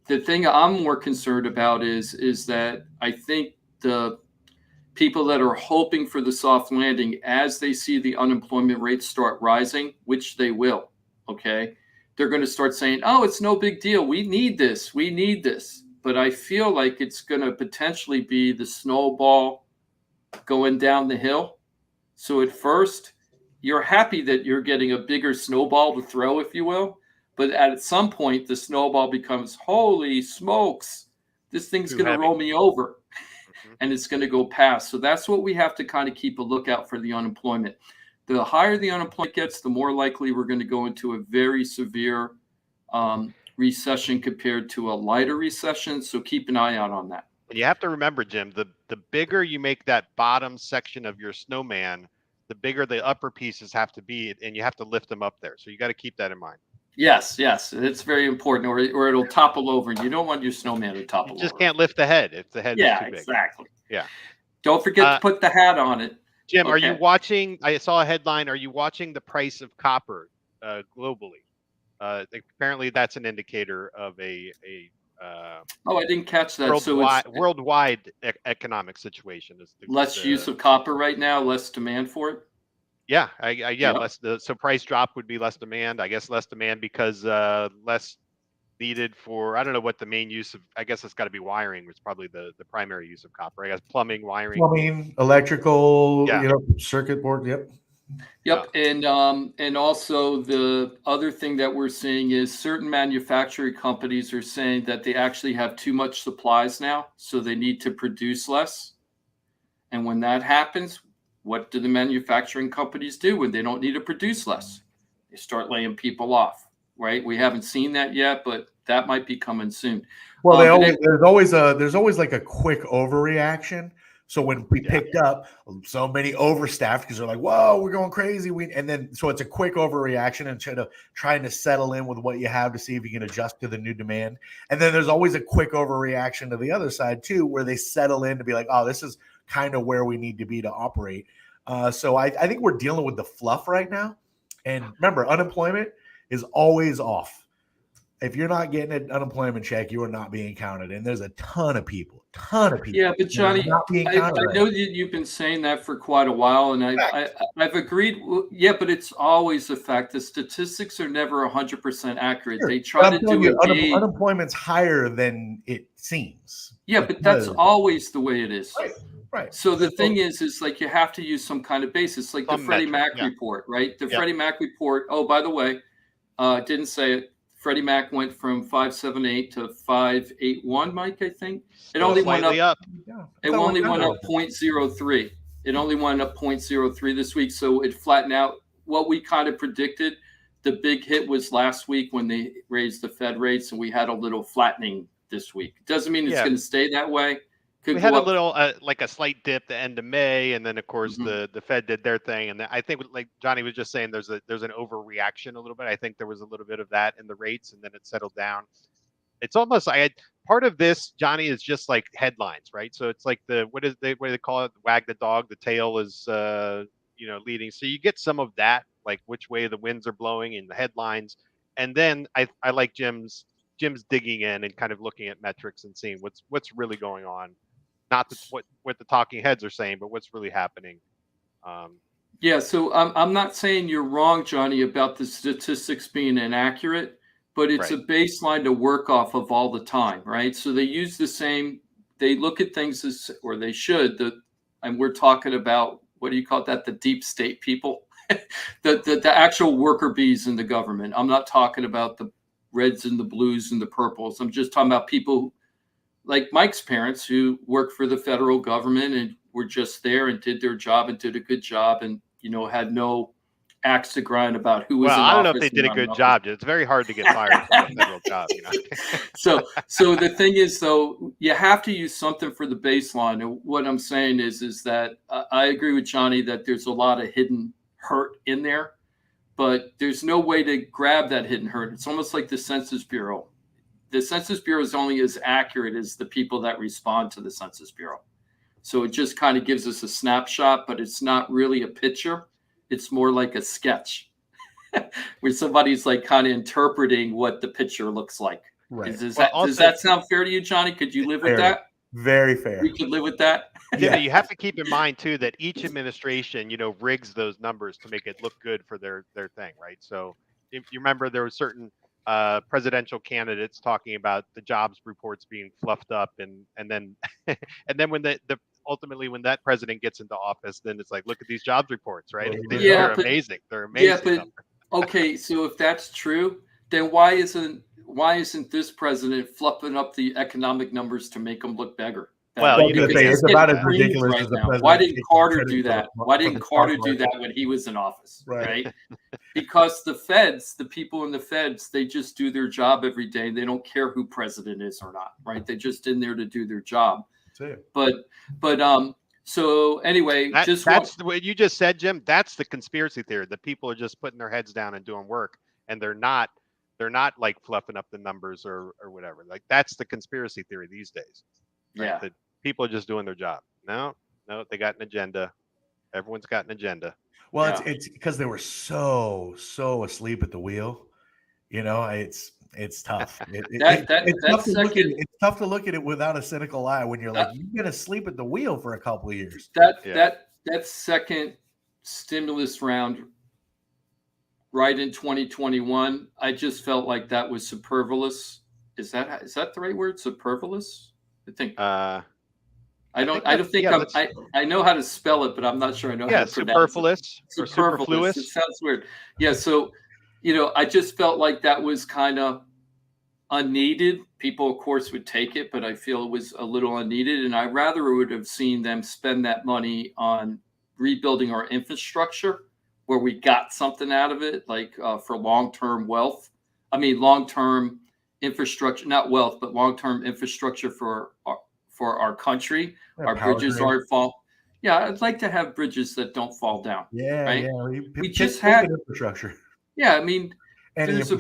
the thing I'm more concerned about is that I think the people that are hoping for the soft landing, as they see the unemployment rates start rising, which they will, okay, they're going to start saying, oh, it's no big deal. We need this. We need this. But I feel like it's going to potentially be the snowball going down the hill. So at first, you're happy that you're getting a bigger snowball to throw, if you will. But at some point, the snowball becomes, holy smokes, this thing's going to roll me over and it's going to go past. So that's what we have to kind of keep a lookout for, the unemployment. The higher the unemployment gets, the more likely we're going to go into a very severe recession compared to a lighter recession. So keep an eye out on that. And you have to remember, Jim, the bigger you make that bottom section of your snowman, the bigger the upper pieces have to be, and you have to lift them up there. So you got to keep that in mind. Yes, it's very important, or it'll topple over, and you don't want your snowman to topple over. You just can't lift the head if the head is too big. Exactly. Yeah. Don't forget to put the hat on it. Jim, are you watching? I saw a headline. Are you watching the price of copper globally? Apparently, that's an indicator of a I didn't catch that. Worldwide economic situation. Less use of copper right now, less demand for it. Yeah, less. So price drop would be less demand. I guess less demand because less needed for, I don't know what the main use of, I guess it's got to be wiring, was probably the primary use of copper. I guess plumbing, wiring, electrical, circuit board. Yep. And also the other thing that we're seeing is certain manufacturing companies are saying that they actually have too much supplies now, so they need to produce less. And when that happens, what do the manufacturing companies do when they don't need to produce less? They start laying people off, right? We haven't seen that yet, but that might be coming soon. Well, there's always like a quick overreaction. So when we picked up so many overstaffed, because they're like, whoa, we're going crazy. So it's a quick overreaction and trying to settle in with what you have to see if you can adjust to the new demand. And then there's always a quick overreaction to the other side too, where they settle in to be like, oh, this is kind of where we need to be to operate. So I think we're dealing with the fluff right now. And remember, unemployment is always off. If you're not getting an unemployment check, you are not being counted. And there's a ton of people. Yeah, but Johnny, I know that you've been saying that for quite a while, and I've agreed. Yeah, but it's always a fact. The statistics are never 100% accurate. Sure. They try to do it. Unemployment's higher than it seems. Yeah, but that's always the way it is. Right. So the thing is like you have to use some kind of basis, like the Freddie Mac report, right? The Freddie Mac report. Oh, by the way, didn't say it. Freddie Mac went from 578 to 581, Mike, I think. It only went up. Yeah. It only went up 0.03. It only went up 0.03 this week, so it flattened out. What we kind of predicted, the big hit was last week when they raised the Fed rates, and we had a little flattening this week. It doesn't mean it's going to stay that way. We had a little like a slight dip the end of May, and then of course the Fed did their thing, and I think like Johnny was just saying, there's an overreaction a little bit. I think there was a little bit of that in the rates, and then it settled down. It's almost part of this, Johnny, is just like headlines, right? So it's like what do they call it? Wag the dog, the tail is leading. So you get some of that, like which way the winds are blowing in the headlines, and then I like Jim's digging in and kind of looking at metrics and seeing what's really going on. Not what the talking heads are saying, but what's really happening. Yeah, so I'm not saying you're wrong, Johnny, about the statistics being inaccurate, but it's a baseline to work off of all the time, right? So they use they look at things or they should, and we're talking about, what do you call that? The deep state people, the actual worker bees in the government. I'm not talking about the reds and the blues and the purples. I'm just talking about people like Mike's parents who work for the federal government and were just there and did their job and did a good job and, had no axe to grind about who was in office. Well, I don't know if they did a good job. It's very hard to get fired from a federal job, So the thing is, though, you have to use something for the baseline. And what I'm saying is that I agree with Johnny that there's a lot of hidden hurt in there, but there's no way to grab that hidden hurt. It's almost like the Census Bureau. The Census Bureau is only as accurate as the people that respond to the Census Bureau. So it just kind of gives us a snapshot, but it's not really a picture. It's more like a sketch where somebody's like kind of interpreting what the picture looks like. Right. Does that sound fair to you, Johnny? Could you live with that? Very fair. You could live with that? Yeah, you have to keep in mind too that each administration, rigs those numbers to make it look good for their thing, right? So if you remember, there were certain presidential candidates talking about the jobs reports being fluffed up, and then when ultimately when that president gets into office, then it's like, look at these jobs reports, right? They're amazing. They're amazing. Yeah, but okay, so if that's true, then why isn't this president fluffing up the economic numbers to make them look bigger? It's about as ridiculous as the president. Why didn't Carter do that? Why didn't Carter do that when he was in office? Right? Because the people in the feds, they just do their job every day. They don't care who president is or not, right? They're just in there to do their job. But so anyway, that's what you just said, Jim. That's the conspiracy theory. The people are just putting their heads down and doing work, and they're not like fluffing up the numbers or whatever. Like that's the conspiracy theory these days. Right? Yeah. That people are just doing their job. No, they got an agenda. Everyone's got an agenda. Well, it's because they were so asleep at the wheel. It's tough. It's tough to look at it without a cynical eye when you're like, you've been asleep at the wheel for a couple of years. That second stimulus round right in 2021, I just felt like that was superfluous. Is that the right word? Superfluous? I think. I know how to spell it, but I'm not sure I know how to pronounce it. Superfluous. It sounds weird. Yeah. So, I just felt like that was kind of unneeded. People, of course, would take it, but I feel it was a little unneeded. And I rather would have seen them spend that money on rebuilding our infrastructure where we got something out of it, like for long-term wealth. I mean, long-term infrastructure, not wealth, but long-term infrastructure for our country. Our bridges aren't fall. Yeah, I'd like to have bridges that don't fall down. Yeah, right? Yeah. We just had infrastructure. Yeah, I mean, there's a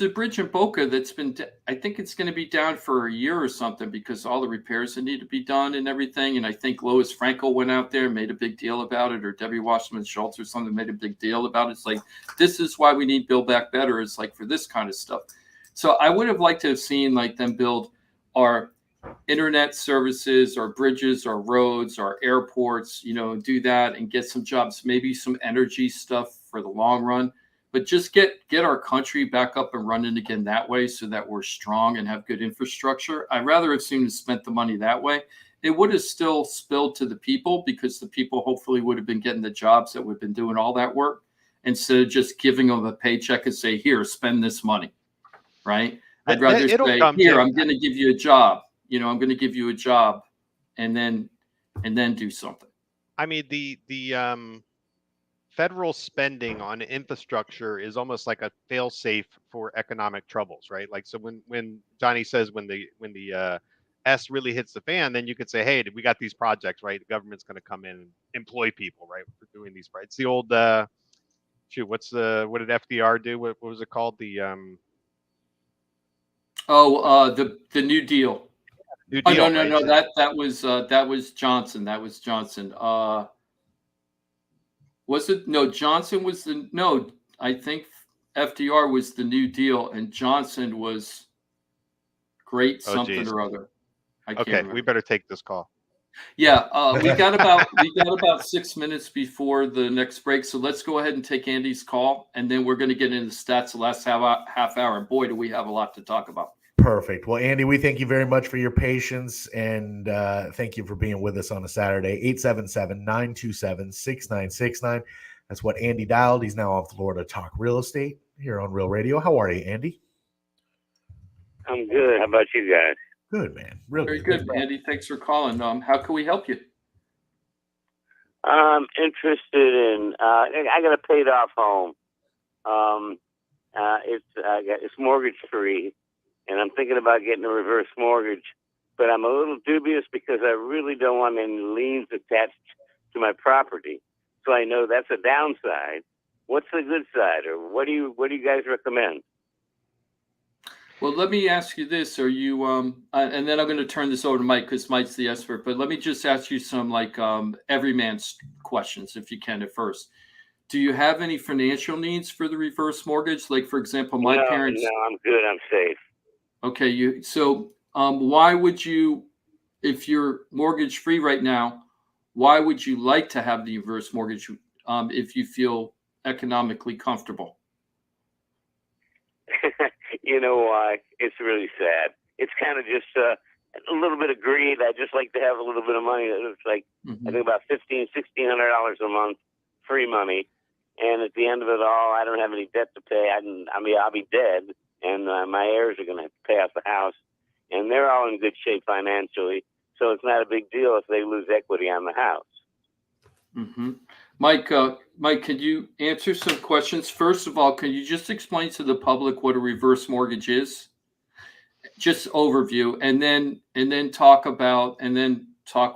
bridge in Boca that's been. I think it's going to be down for a year or something because all the repairs that need to be done and everything. And I think Lois Franco went out there and made a big deal about it, or Debbie Wasserman Schultz or something made a big deal about it. It's like, this is why we need Build Back Better. It's like for this kind of stuff. So I would have liked to have seen like them build our internet services, our bridges, our roads, our airports, do that and get some jobs, maybe some energy stuff for the long run, but just get our country back up and running again that way so that we're strong and have good infrastructure. I'd rather have seen them spent the money that way. It would have still spilled to the people because the people hopefully would have been getting the jobs that would have been doing all that work instead of just giving them a paycheck and say, here, spend this money, right? I'd rather say, here, I'm going to give you a job. I'm going to give you a job and then do something. I mean, the federal spending on infrastructure is almost like a fail-safe for economic troubles, right? Like, so when Johnny says when the S really hits the fan, then you could say, hey, we got these projects, right? The government's going to come in and employ people, right, for doing these, right? It's the old what did FDR do? What was it called? The the New Deal. New Deal. Oh, no, right? no, that was Johnson. That was Johnson. Was it? No, Johnson was no. I think FDR was the New Deal, and Johnson was great something or other. I can't remember. We better take this call. Yeah, we got about 6 minutes before the next break, so let's go ahead and take Andy's call, and then we're going to get into the stats the last half hour. And boy, do we have a lot to talk about. Perfect. Well, Andy, we thank you very much for your patience, and thank you for being with us on a Saturday. 877-927-6969. That's what Andy dialed. He's now on Florida Talk Real Estate here on Real Radio. How are you, Andy? I'm good. How about you guys? Good, man. Really Very good, Andy. Thanks for calling. How can we help you? I'm interested in. I got a paid off home. It's mortgage free, and I'm thinking about getting a reverse mortgage. But I'm a little dubious because I really don't want any liens attached to my property. So I know that's a downside. What's the good side, or what do you guys recommend? Well, let me ask you this: are you and then I'm going to turn this over to Mike because Mike's the expert. But let me just ask you some everyman's questions, if you can, at first. Do you have any financial needs for the reverse mortgage? Like, for example, my parents. No, I'm good. I'm safe. Okay, why would you, if you're mortgage free right now, why would you like to have the reverse mortgage if you feel economically comfortable? You know why? It's really sad. It's kind of just a little bit of greed. I just like to have a little bit of money. It's like I think about $1,600 a month, free money. And at the end of it all, I don't have any debt to pay. I'll be dead, and my heirs are going to have to pay off the house, and they're all in good shape financially. So it's not a big deal if they lose equity on the house. Mm-hmm. Mike, could you answer some questions? First of all, can you just explain to the public what a reverse mortgage is? Just overview, and then talk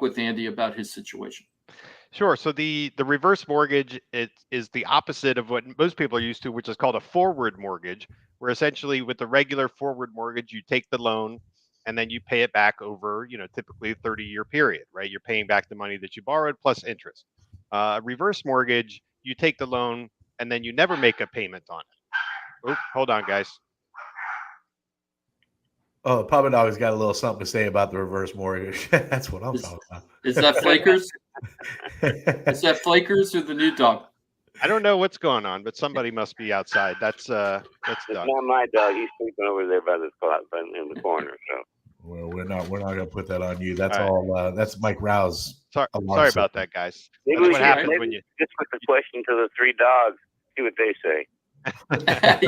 with Andy about his situation. Sure. So the reverse mortgage is the opposite of what most people are used to, which is called a forward mortgage, where essentially with the regular forward mortgage, you take the loan and then you pay it back over, typically a 30-year period, right? You're paying back the money that you borrowed plus interest. Reverse mortgage, you take the loan and then you never make a payment on it. Oh, hold on, guys. Oh, Papa Dog has got a little something to say about the reverse mortgage. That's what I'm talking about. Is that Flakers? Is that Flakers or the new dog? I don't know what's going on, but somebody must be outside. That's Doug. It's not my dog. He's sleeping over there by the closet in the corner. So. Well, we're not going to put that on you. That's all. That's Mike Rouse. Sorry about that, guys. Maybe That's what happens when you just put the question to the three dogs. See what they say.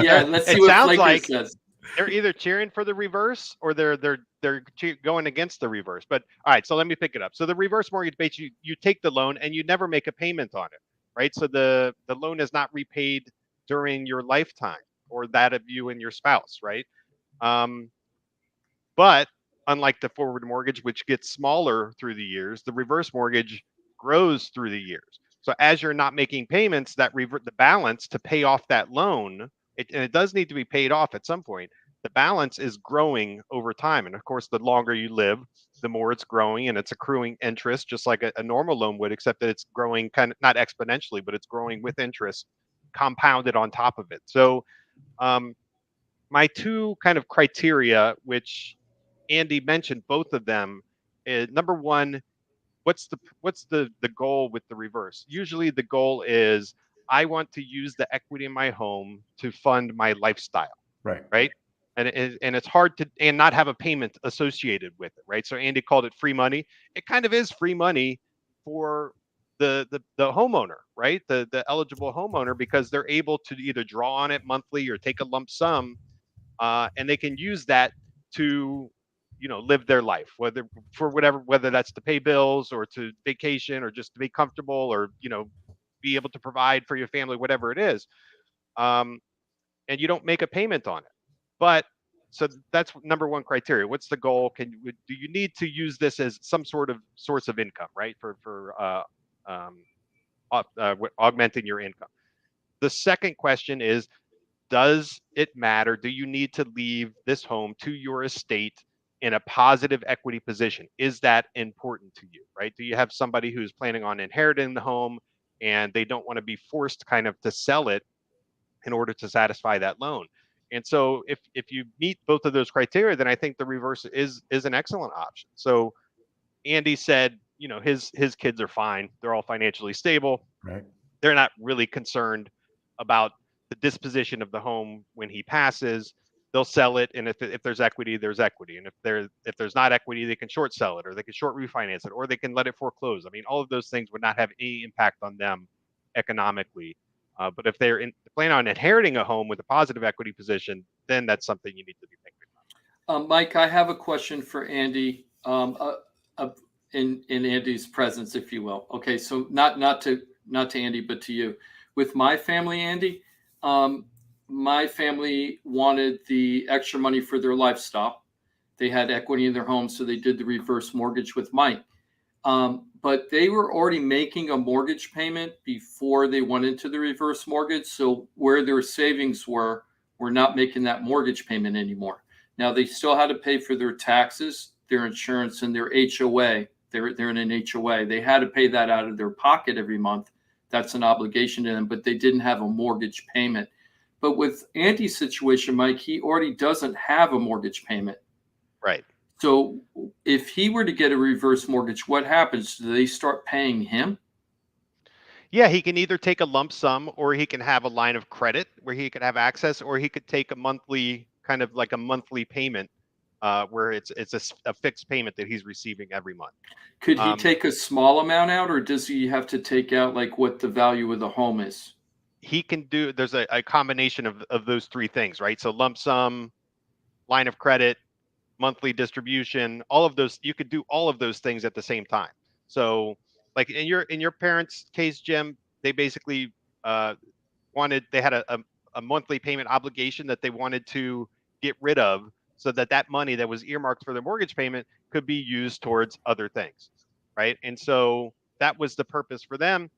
Yeah, let's see what Flakers says. They're either cheering for the reverse or they're going against the reverse. But all right, so let me pick it up. So the reverse mortgage, basically, you take the loan and you never make a payment on it, right? So the loan is not repaid during your lifetime or that of you and your spouse, right? But unlike the forward mortgage, which gets smaller through the years, the reverse mortgage grows through the years. So as you're not making payments, the balance to pay off that loan, and it does need to be paid off at some point, the balance is growing over time. And of course, the longer you live, the more it's growing, and it's accruing interest, just like a normal loan would, except that it's growing kind of not exponentially, but it's growing with interest compounded on top of it. So my two kind of criteria, which Andy mentioned, both of them, is number one, what's the goal with the reverse? Usually the goal is I want to use the equity in my home to fund my lifestyle. Right. And it's hard to and not have a payment associated with it, right? So Andy called it free money. It kind of is free money for the homeowner, right? The eligible homeowner, because they're able to either draw on it monthly or take a lump sum, and they can use that to live their life, whether that's to pay bills or to vacation or just to be comfortable or, be able to provide for your family, whatever it is. And you don't make a payment on it. But so that's number one criteria. What's the goal? Do you need to use this as some sort of source of income, right? For augmenting your income. The second question is, does it matter? Do you need to leave this home to your estate in a positive equity position? Is that important to you, right? Do you have somebody who's planning on inheriting the home and they don't want to be forced kind of to sell it in order to satisfy that loan? And so if you meet both of those criteria, then I think the reverse is an excellent option. So Andy said, his kids are fine. They're all financially stable. Right. They're not really concerned about the disposition of the home when he passes. They'll sell it, and if there's equity, there's equity, and if there's not equity, they can short sell it, or they can short refinance it, or they can let it foreclose. I mean, all of those things would not have any impact on them economically. But if they're planning on inheriting a home with a positive equity position, then that's something you need to be thinking about. Mike, I have a question for Andy. In Andy's presence, if you will. Okay, so not to Andy, but to you. With my family, Andy, my family wanted the extra money for their lifestyle. They had equity in their home, so they did the reverse mortgage with Mike. But they were already making a mortgage payment before they went into the reverse mortgage. So where their savings were not making that mortgage payment anymore. Now they still had to pay for their taxes, their insurance, and their HOA. They're in an HOA. They had to pay that out of their pocket every month. That's an obligation to them, but they didn't have a mortgage payment. But with Andy's situation, Mike, he already doesn't have a mortgage payment. Right. So if he were to get a reverse mortgage, what happens? Do they start paying him? Yeah, he can either take a lump sum, or he can have a line of credit where he could have access, or he could take a monthly payment where it's a fixed payment that he's receiving every month. Could he take a small amount out, or does he have to take out like what the value of the home is? He can do, there's a combination of those three things, right? So lump sum, line of credit, monthly distribution, all of those, you could do all of those things at the same time. So like in your parents' case, Jim, they basically they had a monthly payment obligation that they wanted to get rid of, so that money that was earmarked for the mortgage payment could be used towards other things, right? And so that was the purpose for them.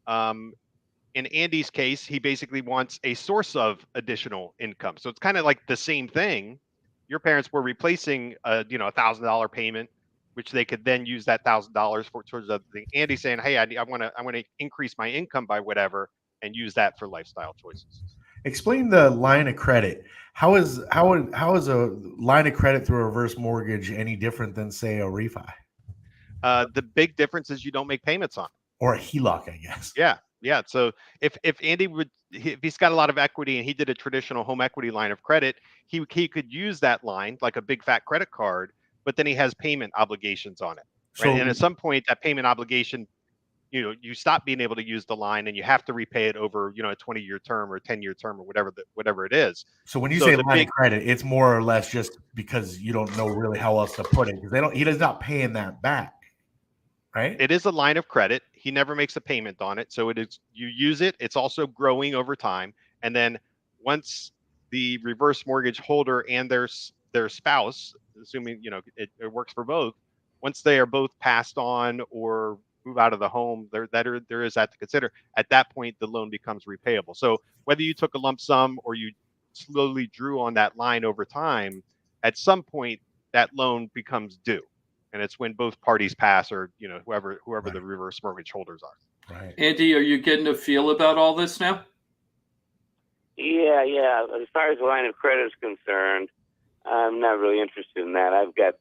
In Andy's case, he basically wants a source of additional income. So it's kind of like the same thing. Your parents were replacing a $1,000 payment, which they could then use that $1,000 for towards other things. Andy's saying, hey, I want to increase my income by whatever and use that for lifestyle choices. Explain the line of credit. How is a line of credit through a reverse mortgage any different than, say, a refi? The big difference is you don't make payments on it. Or a HELOC, I guess. Yeah. So if Andy if he's got a lot of equity and he did a traditional home equity line of credit, he could use that line like a big fat credit card, but then he has payment obligations on it. Right? And at some point, that payment obligation, you stop being able to use the line, and you have to repay it over, a 20-year term or a 10-year term or whatever it is. So when you say line of credit, it's more or less just because you don't know really how else to put it, because he does not paying that back, right? It is a line of credit. He never makes a payment on it. So you use it. It's also growing over time. And then once the reverse mortgage holder and their spouse, assuming, it works for both, once they are both passed on or move out of the home, there is that to consider. At that point, the loan becomes repayable. So whether you took a lump sum or you slowly drew on that line over time, at some point that loan becomes due. And it's when both parties pass, or whoever right. The reverse mortgage holders are. Right. Andy, are you getting a feel about all this now? Yeah. As far as the line of credit is concerned, I'm not really interested in that. I've got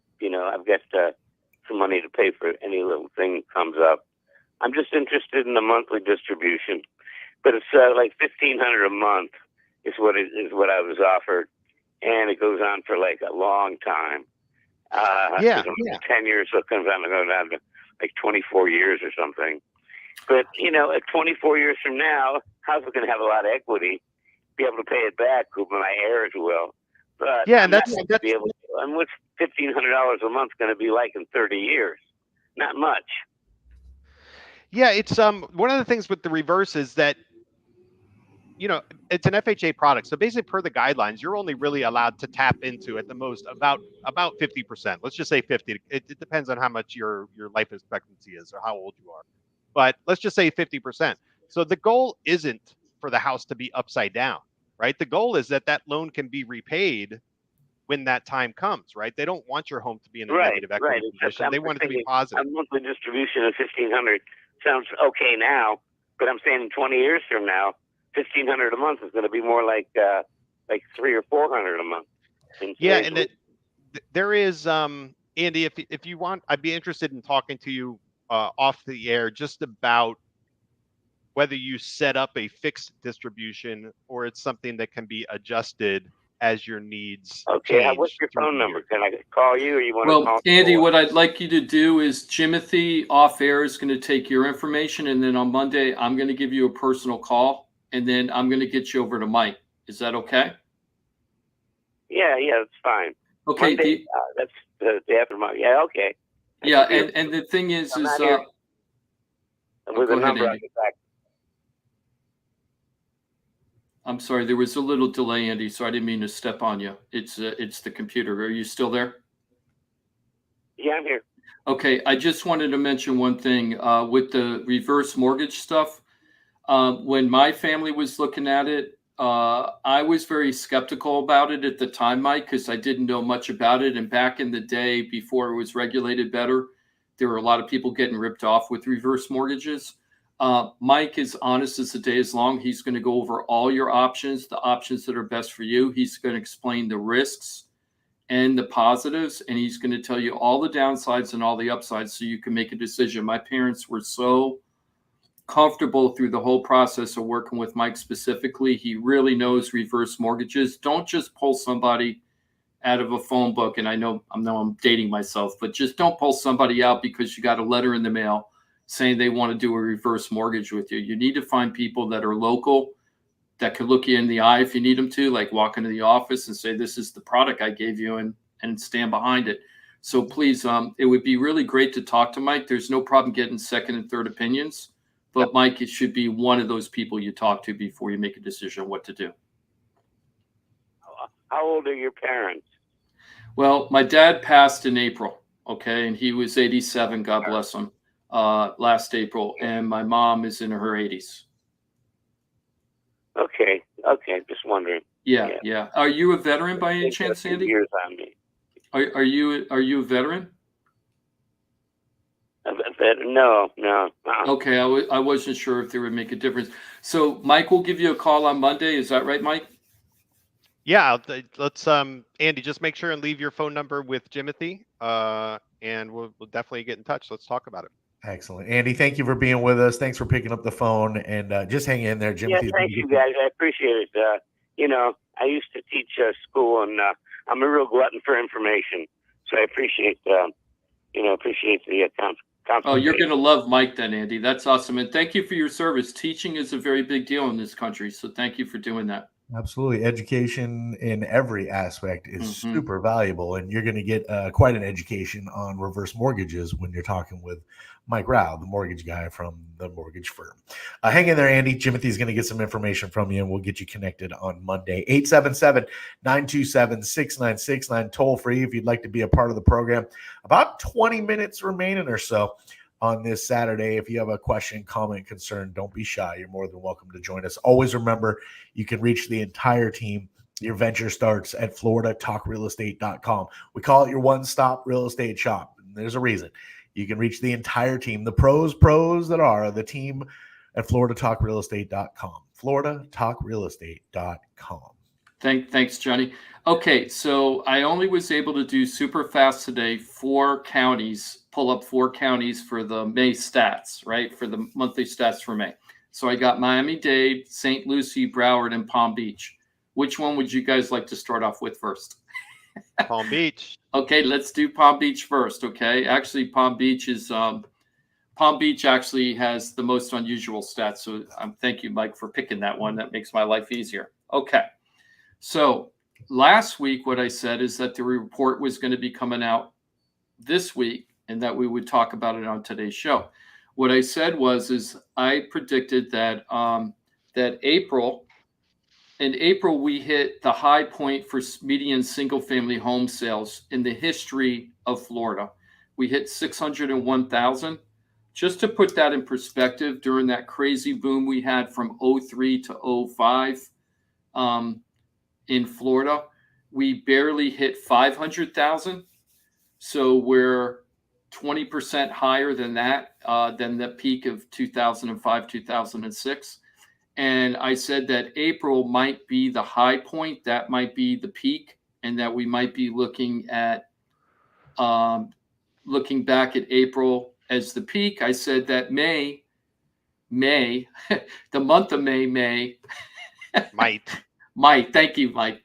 some money to pay for any little thing that comes up. I'm just interested in the monthly distribution, but it's like $1,500 a month is what I was offered, and it goes on for like a long time. 10 years, so it comes down to like 24 years or something. But at 24 years from now, how's it going to have a lot of equity? Be able to pay it back, who my heirs will. But yeah, and that's be able to. And $1,500 a month going to be like in 30 years? Not much. Yeah, it's one of the things with the reverse is that, you know, it's an FHA product. So basically per the guidelines, you're only really allowed to tap into at the most about 50%. Let's just say 50. It depends on how much your life expectancy is or how old you are. But let's just say 50%. So the goal isn't for the house to be upside down, right? The goal is that loan can be repaid when that time comes, right? They don't want your home to be in a negative equity position. They want it to be positive. A monthly distribution of $1,500 sounds okay now, but I'm saying in 20 years from now, $1,500 a month is going to be more like $300 or $400 a month. Yeah, and there is Andy, if you want, I'd be interested in talking to you off the air just about whether you set up a fixed distribution or it's something that can be adjusted as your needs change. What's your phone number? Can I call you, or you want to Well, call Andy, what I'd like you to do is Timothy off air is going to take your information, and then on Monday I'm going to give you a personal call, and then I'm going to get you over to Mike. Is that okay? Yeah, that's fine. Okay. Monday, that's the day after Monday. Yeah, okay. Yeah, and the thing is with go a number ahead, Andy. I'm sorry, there was a little delay, Andy, so I didn't mean to step on you. It's the computer. Are you still there? Yeah, I'm here. Okay, I just wanted to mention one thing with the reverse mortgage stuff. When my family was looking at it, I was very skeptical about it at the time, Mike, because I didn't know much about it. And back in the day, before it was regulated better, there were a lot of people getting ripped off with reverse mortgages. Mike is honest as the day is long. He's going to go over all your options, the options that are best for you. He's going to explain the risks and the positives, and he's going to tell you all the downsides and all the upsides so you can make a decision. My parents were so comfortable through the whole process of working with Mike specifically. He really knows reverse mortgages. Don't just pull somebody out of a phone book. And I know I'm dating myself, but just don't pull somebody out because you got a letter in the mail saying they want to do a reverse mortgage with you. You need to find people that are local, that can look you in the eye if you need them to, like walk into the office and say, this is the product I gave you, and stand behind it. So please, it would be really great to talk to Mike. There's no problem getting second and third opinions, but Mike, it should be one of those people you talk to before you make a decision on what to do. How old are your parents? Well, my dad passed in April, okay, and he was 87, God bless him, last April, and my mom is in her 80s. Okay, just wondering. Yeah. Are you a veteran by any chance, Sandy? Years on me. Are you a veteran? No. Okay, I wasn't sure if there would make a difference. So Mike will give you a call on Monday. Is that right, Mike? Yeah, let's Andy, just make sure and leave your phone number with Timothy, and we'll definitely get in touch. Let's talk about it. Excellent. Andy, thank you for being with us. Thanks for picking up the phone, and just hang in there, Timothy. Yeah, thank you guys. I appreciate it. I used to teach school, and I'm a real glutton for information, so I appreciate the Oh, you're going to love Mike then, Andy. That's awesome. And thank you for your service. Teaching is a very big deal in this country. So thank you for doing that. Absolutely. Education in every aspect is super valuable. And you're going to get quite an education on reverse mortgages when you're talking with Mike Rauch, the mortgage guy from the mortgage firm. Hang in there, Andy. Timothy's going to get some information from you, and we'll get you connected on Monday. 877-927-6969, toll free if you'd like to be a part of the program. About 20 minutes remaining or so on this Saturday. If you have a question, comment, concern, don't be shy. You're more than welcome to join us. Always remember, you can reach the entire team. Your venture starts at floridatalkrealestate.com. We call it your one-stop real estate shop. And there's a reason. You can reach the entire team, the pros that are the team at floridatalkrealestate.com. floridatalkrealestate.com. Thanks, Johnny. Okay, so I only was able to do super fast today, pull up 4 counties for the May stats, right? For the monthly stats for May. So I got Miami-Dade, St. Lucie, Broward, and Palm Beach. Which one would you guys like to start off with first? Palm Beach. Okay, let's do Palm Beach first. Okay, actually, Palm Beach actually has the most unusual stats. So thank you, Mike, for picking that one. That makes my life easier. Okay, so last week, what I said is that the report was going to be coming out this week and that we would talk about it on today's show. What I said is I predicted that that in April, we hit the high point for median single-family home sales in the history of Florida. We hit 601,000. Just to put that in perspective, during that crazy boom we had from 03 to 05 in Florida, we barely hit 500,000. So we're 20% higher than that, than the peak of 2005, 2006. And I said that April might be the high point, that might be the peak, and that we might be looking at looking back at April as the peak. I said that May, the month of May might, thank you, Mike.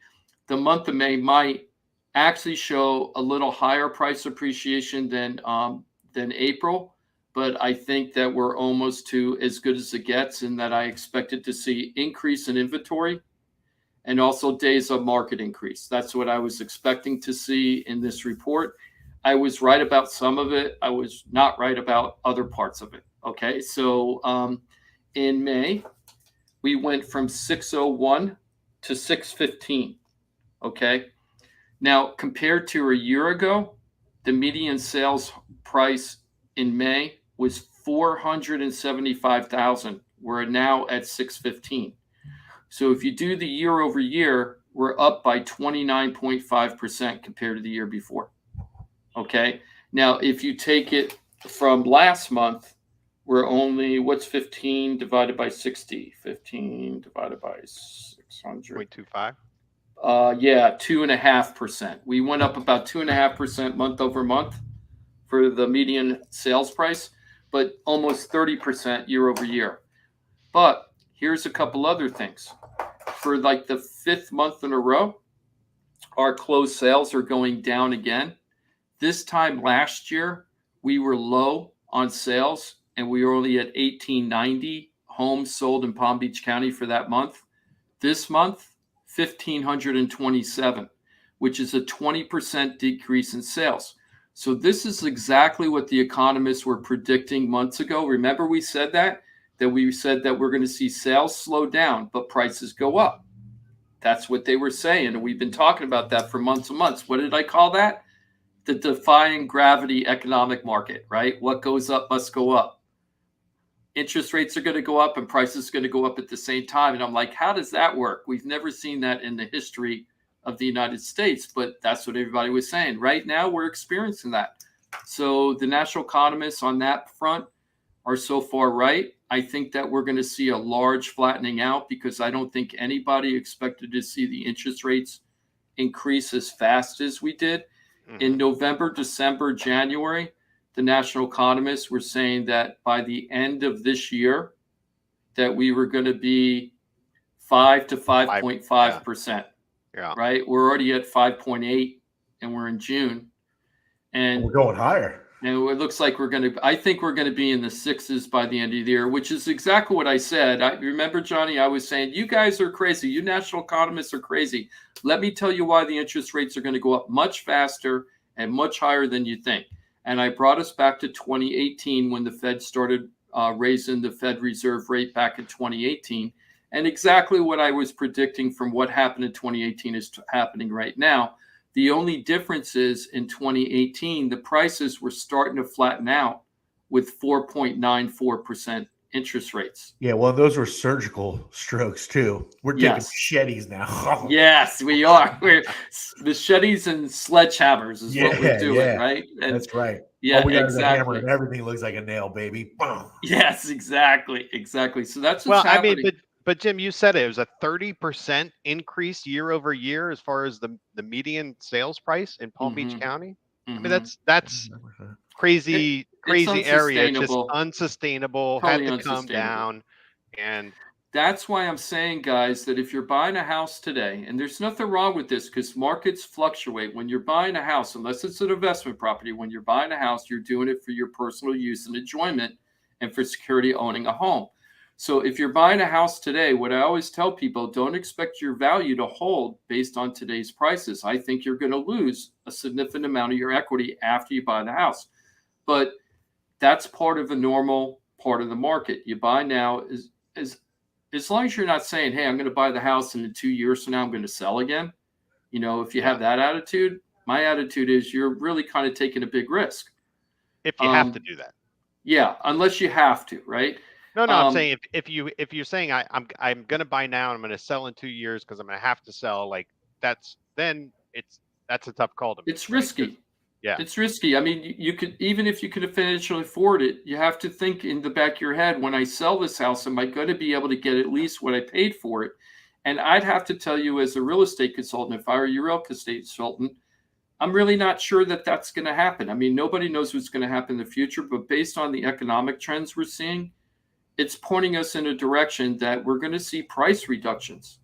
The month of May might actually show a little higher price appreciation than April. But I think that we're almost to as good as it gets, and that I expected to see increase in inventory and also days of market increase. That's what I was expecting to see in this report. I was right about some of it. I was not right about other parts of it. Okay, so in May, we went from 601 to 615. Okay, now compared to a year ago, the median sales price in May was 475,000. We're now at 615. So if you do the year over year, we're up by 29.5% compared to the year before. Okay. Now, if you take it from last month, we're only, what's 15 divided by 60? 15 divided by 600. 0.25. Yeah, 2.5%. We went up about 2.5% month over month for the median sales price, but almost 30% year over year. But here's a couple other things. For like the 5th month in a row, our closed sales are going down again. This time last year, we were low on sales, and we were only at 1,890 homes sold in Palm Beach County for that month. This month, 1,527, which is a 20% decrease in sales. So this is exactly what the economists were predicting months ago. Remember we said that we said that we're going to see sales slow down, but prices go up. That's what they were saying. And we've been talking about that for months and months. What did I call that? The defying gravity economic market, right? What goes up must go up. Interest rates are going to go up and prices are going to go up at the same time. And I'm like, how does that work? We've never seen that in the history of the United States, but that's what everybody was saying. Right now, we're experiencing that. So the national economists on that front are so far right. I think that we're going to see a large flattening out, because I don't think anybody expected to see the interest rates increase as fast as we did. In November, December, January, the national economists were saying that by the end of this year, that we were going to be 5 to 5.5%. Yeah. Right. We're already at 5.8, and we're in June, and we're going higher. And it looks like I think we're going to be in the 6s by the end of the year, which is exactly what I said. I remember, Johnny, I was saying, you guys are crazy. You national economists are crazy. Let me tell you why the interest rates are going to go up much faster and much higher than you think. And I brought us back to 2018 when the Fed started raising the Fed Reserve rate back in 2018. And exactly what I was predicting from what happened in 2018 is happening right now. The only difference is in 2018, the prices were starting to flatten out with 4.94% interest rates. Yeah, well, those were surgical strokes too. We're taking machetes now. Yes, we are. We're machetes and sledgehammers is what we're doing, right? And that's right. Yeah, we got exactly. a hammer and everything looks like a nail, baby. Boom. Yes, exactly. So that's what's happening. I mean, but Jim, you said it was a 30% increase year over year as far as the median sales price in Palm Beach County. I mean, that's crazy area, just unsustainable, totally had to come down. And that's why I'm saying, guys, that if you're buying a house today, and there's nothing wrong with this because markets fluctuate. When you're buying a house, unless it's an investment property, when you're buying a house, you're doing it for your personal use and enjoyment and for security owning a home. So if you're buying a house today, what I always tell people, don't expect your value to hold based on today's prices. I think you're going to lose a significant amount of your equity after you buy the house. But that's part of a normal part of the market. You buy now as long as you're not saying, hey, I'm going to buy the house and in 2 years from now I'm going to sell again. You know, if you have that attitude, my attitude is you're really kind of taking a big risk. If you have to do that. Yeah, unless you have to, right? No, I'm saying if you're saying I'm going to buy now and I'm going to sell in 2 years because I'm going to have to sell, like that's a tough call to make. It's risky. Right? Yeah, it's risky. I mean, you could, even if you could financially afford it, you have to think in the back of your head, when I sell this house, am I going to be able to get at least what I paid for it? And I'd have to tell you, as a real estate consultant, if I were your real estate consultant, I'm really not sure that that's going to happen. I mean, nobody knows what's going to happen in the future, but based on the economic trends we're seeing, it's pointing us in a direction that we're going to see price reductions.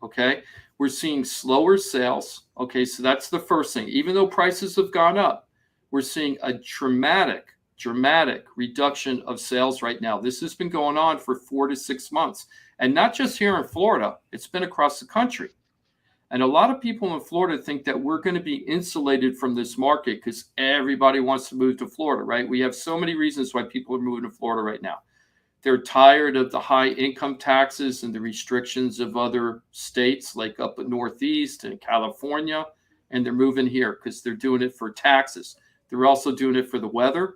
Okay. We're seeing slower sales. Okay. So that's the first thing. Even though prices have gone up, we're seeing a dramatic reduction of sales right now. This has been going on for 4 to 6 months, and not just here in Florida. It's been across the country. And a lot of people in Florida think that we're going to be insulated from this market because everybody wants to move to Florida, right? We have so many reasons why people are moving to Florida right now. They're tired of the high income taxes and the restrictions of other states like up in Northeast and California, and they're moving here because they're doing it for taxes. They're also doing it for the weather.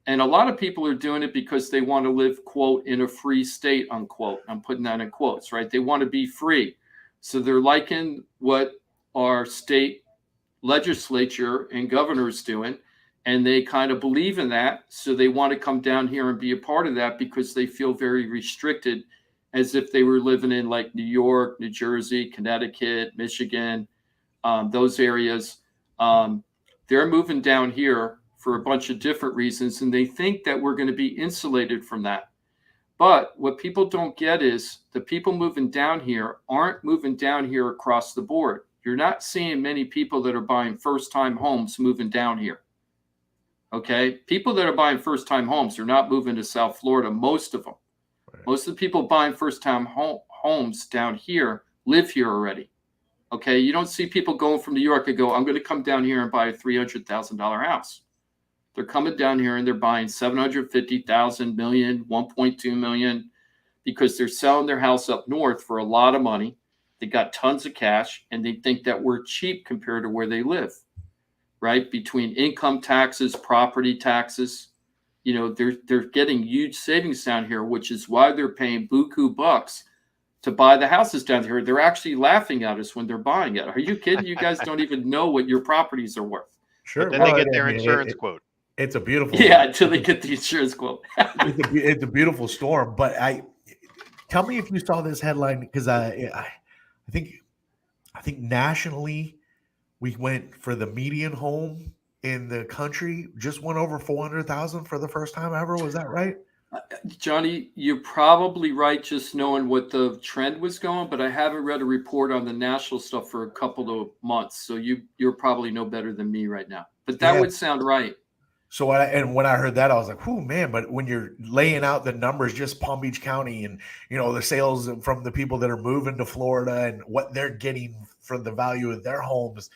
And a lot of people are doing it because they want to live, quote, in a free state, unquote. I'm putting that in quotes, right? They want to be free. So they're liking what our state legislature and governor is doing, and they kind of believe in that. So they want to come down here and be a part of that because they feel very restricted, as if they were living in like New York, New Jersey, Connecticut, Michigan, those areas. They're moving down here for a bunch of different reasons, and they think that we're going to be insulated from that. But what people don't get is the people moving down here aren't moving down here across the board. You're not seeing many people that are buying first-time homes moving down here. Okay? People that are buying first-time homes are not moving to South Florida, most of them. Right. Most of the people buying first-time homes down here live here already. Okay? You don't see people going from New York and go, I'm going to come down here and buy a $300,000 house. They're coming down here and they're buying $750,000, million, $1.2 million, because they're selling their house up north for a lot of money. They got tons of cash, and they think that we're cheap compared to where they live, right? Between income taxes, property taxes, you know, they're getting huge savings down here, which is why they're paying buku bucks to buy the houses down here. They're actually laughing at us when they're buying it. Are you kidding? You guys don't even know what your properties are worth. Sure. But then they get their insurance quote. It's a beautiful, until they get the insurance quote. it's a beautiful storm. But tell me if you saw this headline, because I think nationally we went for the median home in the country just went over 400,000 for the first time ever. Was that right? Johnny, you're probably right, just knowing what the trend was going, but I haven't read a report on the national stuff for a couple of months. So you're probably no better than me right now, but that would sound right. So when I heard that, I was like, "Whoo, man!" But when you're laying out the numbers, just Palm Beach County, and you know the sales from the people that are moving to Florida and what they're getting for the value of their homes,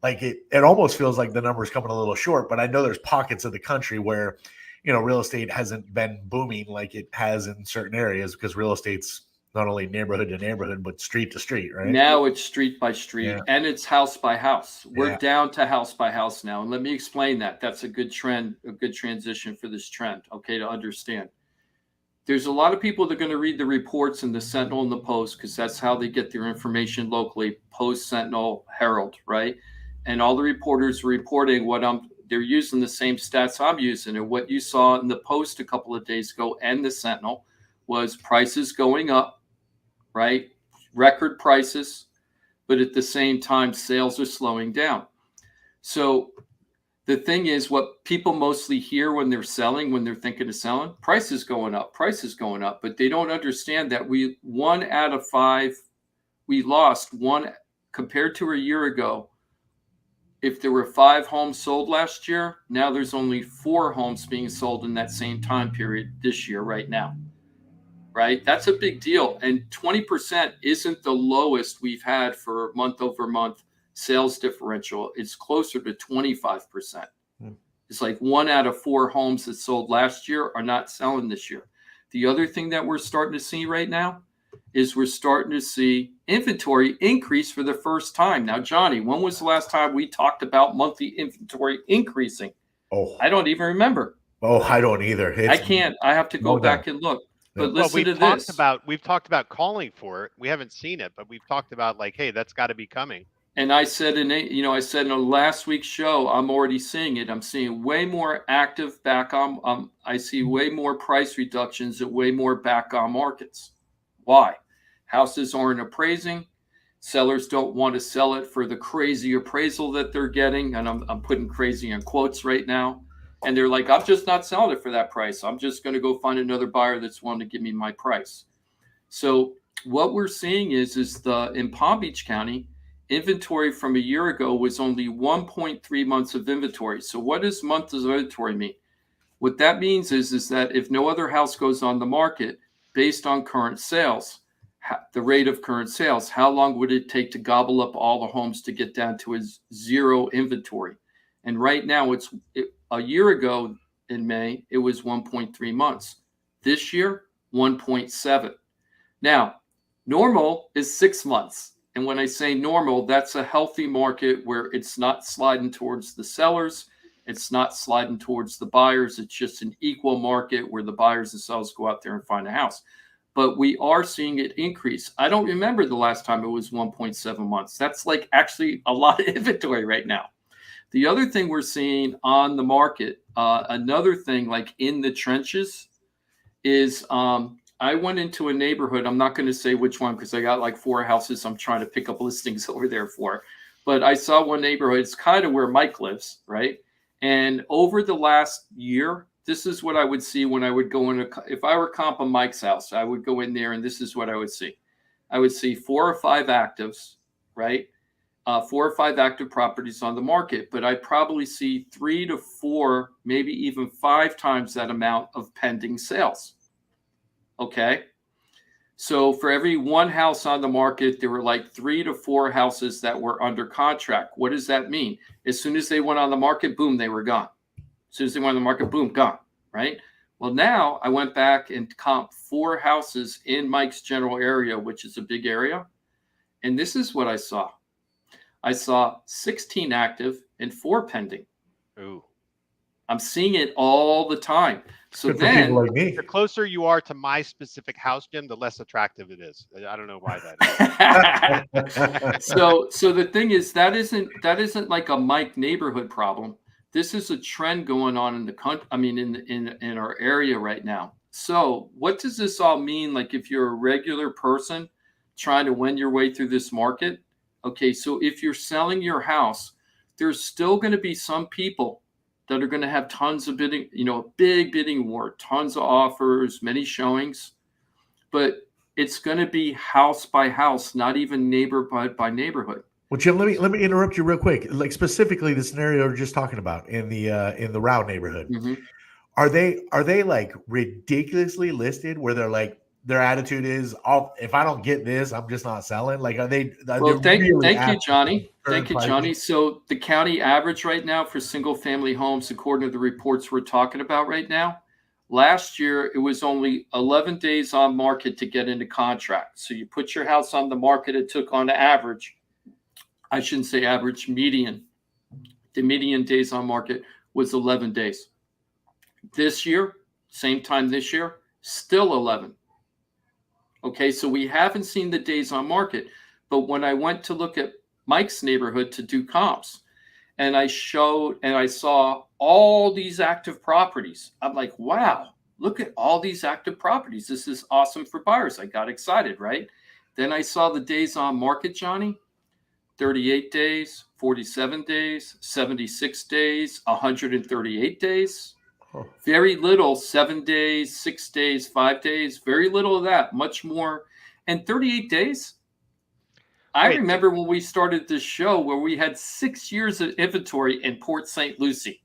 like it almost feels like the number's coming a little short. But I know there's pockets of the country where, you know, real estate hasn't been booming like it has in certain areas because real estate's not only neighborhood to neighborhood, but street to street, right? Now it's street by street and it's house by house. We're down to house by house now. And let me explain that. That's a good trend, a good transition for this trend, okay, to understand. There's a lot of people that are going to read the reports in the Sentinel and the Post because that's how they get their information locally, Post, Sentinel, Herald, right? And all the reporters are reporting they're using the same stats I'm using. And what you saw in the Post a couple of days ago and the Sentinel was prices going up, right? Record prices, but at the same time, sales are slowing down. So the thing is, what people mostly hear when they're selling, when they're thinking of selling, prices going up, but they don't understand that 1 out of 5, we lost one compared to a year ago. If there were 5 homes sold last year, now there's only 4 homes being sold in that same time period this year right now. right? That's a big deal. And 20% isn't the lowest we've had for month over month sales differential. It's closer to 25%. It's like 1 out of 4 homes that sold last year are not selling this year. The other thing that we're starting to see right now is we're starting to see inventory increase for the first time. Now, Johnny, when was the last time we talked about monthly inventory increasing? Oh, I don't even remember. Oh, I don't either. I can't. I have to go back and look. But listen to this. We've talked about calling for it. We haven't seen it, but we've talked about like, hey, that's got to be coming. And I said in a last week's show, I'm already seeing it. I'm seeing way more active back on. I see way more price reductions and way more back on markets. Why? Houses aren't appraising. Sellers don't want to sell it for the crazy appraisal that they're getting, and I'm putting crazy in quotes right now. And they're like, I'm just not selling it for that price. I'm just going to go find another buyer that's willing to give me my price. So what we're seeing is in Palm Beach County, inventory from a year ago was only 1.3 months of inventory. So what does months of inventory mean? What that means is that if no other house goes on the market based on current sales, the rate of current sales, how long would it take to gobble up all the homes to get down to a zero inventory? And right now, a year ago in May, it was 1.3 months. This year, 1.7. Now, normal is 6 months. And when I say normal, that's a healthy market where it's not sliding towards the sellers. It's not sliding towards the buyers. It's just an equal market where the buyers and sellers go out there and find a house. But we are seeing it increase. I don't remember the last time it was 1.7 months. That's like actually a lot of inventory right now. The other thing we're seeing on the market, another thing like in the trenches is I went into a neighborhood. I'm not going to say which one because I got like 4 houses I'm trying to pick up listings over there for. But I saw one neighborhood. It's kind of where Mike lives, right? And over the last year, this is what I would see when I would go in. If I were comping Mike's house, I would go in there and this is what I would see. I would see 4 or 5 actives, right? 4 or 5 active properties on the market, but I probably see 3 to 4, maybe even 5 times that amount of pending sales. Okay. So for every 1 house on the market, there were like 3 to 4 houses that were under contract. What does that mean? As soon as they went on the market, boom, they were gone. As soon as they went on the market, boom, gone. Right. Well, now I went back and comped 4 houses in Mike's general area, which is a big area. And this is what I saw. I saw 16 active and 4 pending. Ooh. I'm seeing it all the time. So then, like me. The closer you are to my specific house, Jim, the less attractive it is. I don't know why that is. So the thing is that isn't like a Mike neighborhood problem. This is a trend going on in the country. I mean, in our area right now. So what does this all mean? Like if you're a regular person trying to win your way through this market, okay. So if you're selling your house, there's still going to be some people that are going to have tons of bidding, big bidding war, tons of offers, many showings, but it's going to be house by house, not even neighborhood by neighborhood. Well, Jim, let me interrupt you real quick. Like specifically the scenario we're just talking about in the Rauch neighborhood. Mm-hmm. Are they like ridiculously listed where they're like their attitude is, if I don't get this, I'm just not selling? Like, are they? Well, thank you, Johnny. Thank you, Johnny. So the county average right now for single family homes, according to the reports we're talking about right now, last year it was only 11 days on market to get into contract. So you put your house on the market, it took on average. I shouldn't say average, median. The median days on market was 11 days. This year, same time this year, still 11. Okay, so we haven't seen the days on market. But when I went to look at Mike's neighborhood to do comps, and I saw all these active properties, I'm like, wow, look at all these active properties. This is awesome for buyers. I got excited, right? Then I saw the days on market, Johnny, 38 days, 47 days, 76 days, 138 days. Very little, 7 days, 6 days, 5 days, very little of that, much more. And 38 days. I remember when we started this show where we had 6 years of inventory in Port St. Lucie.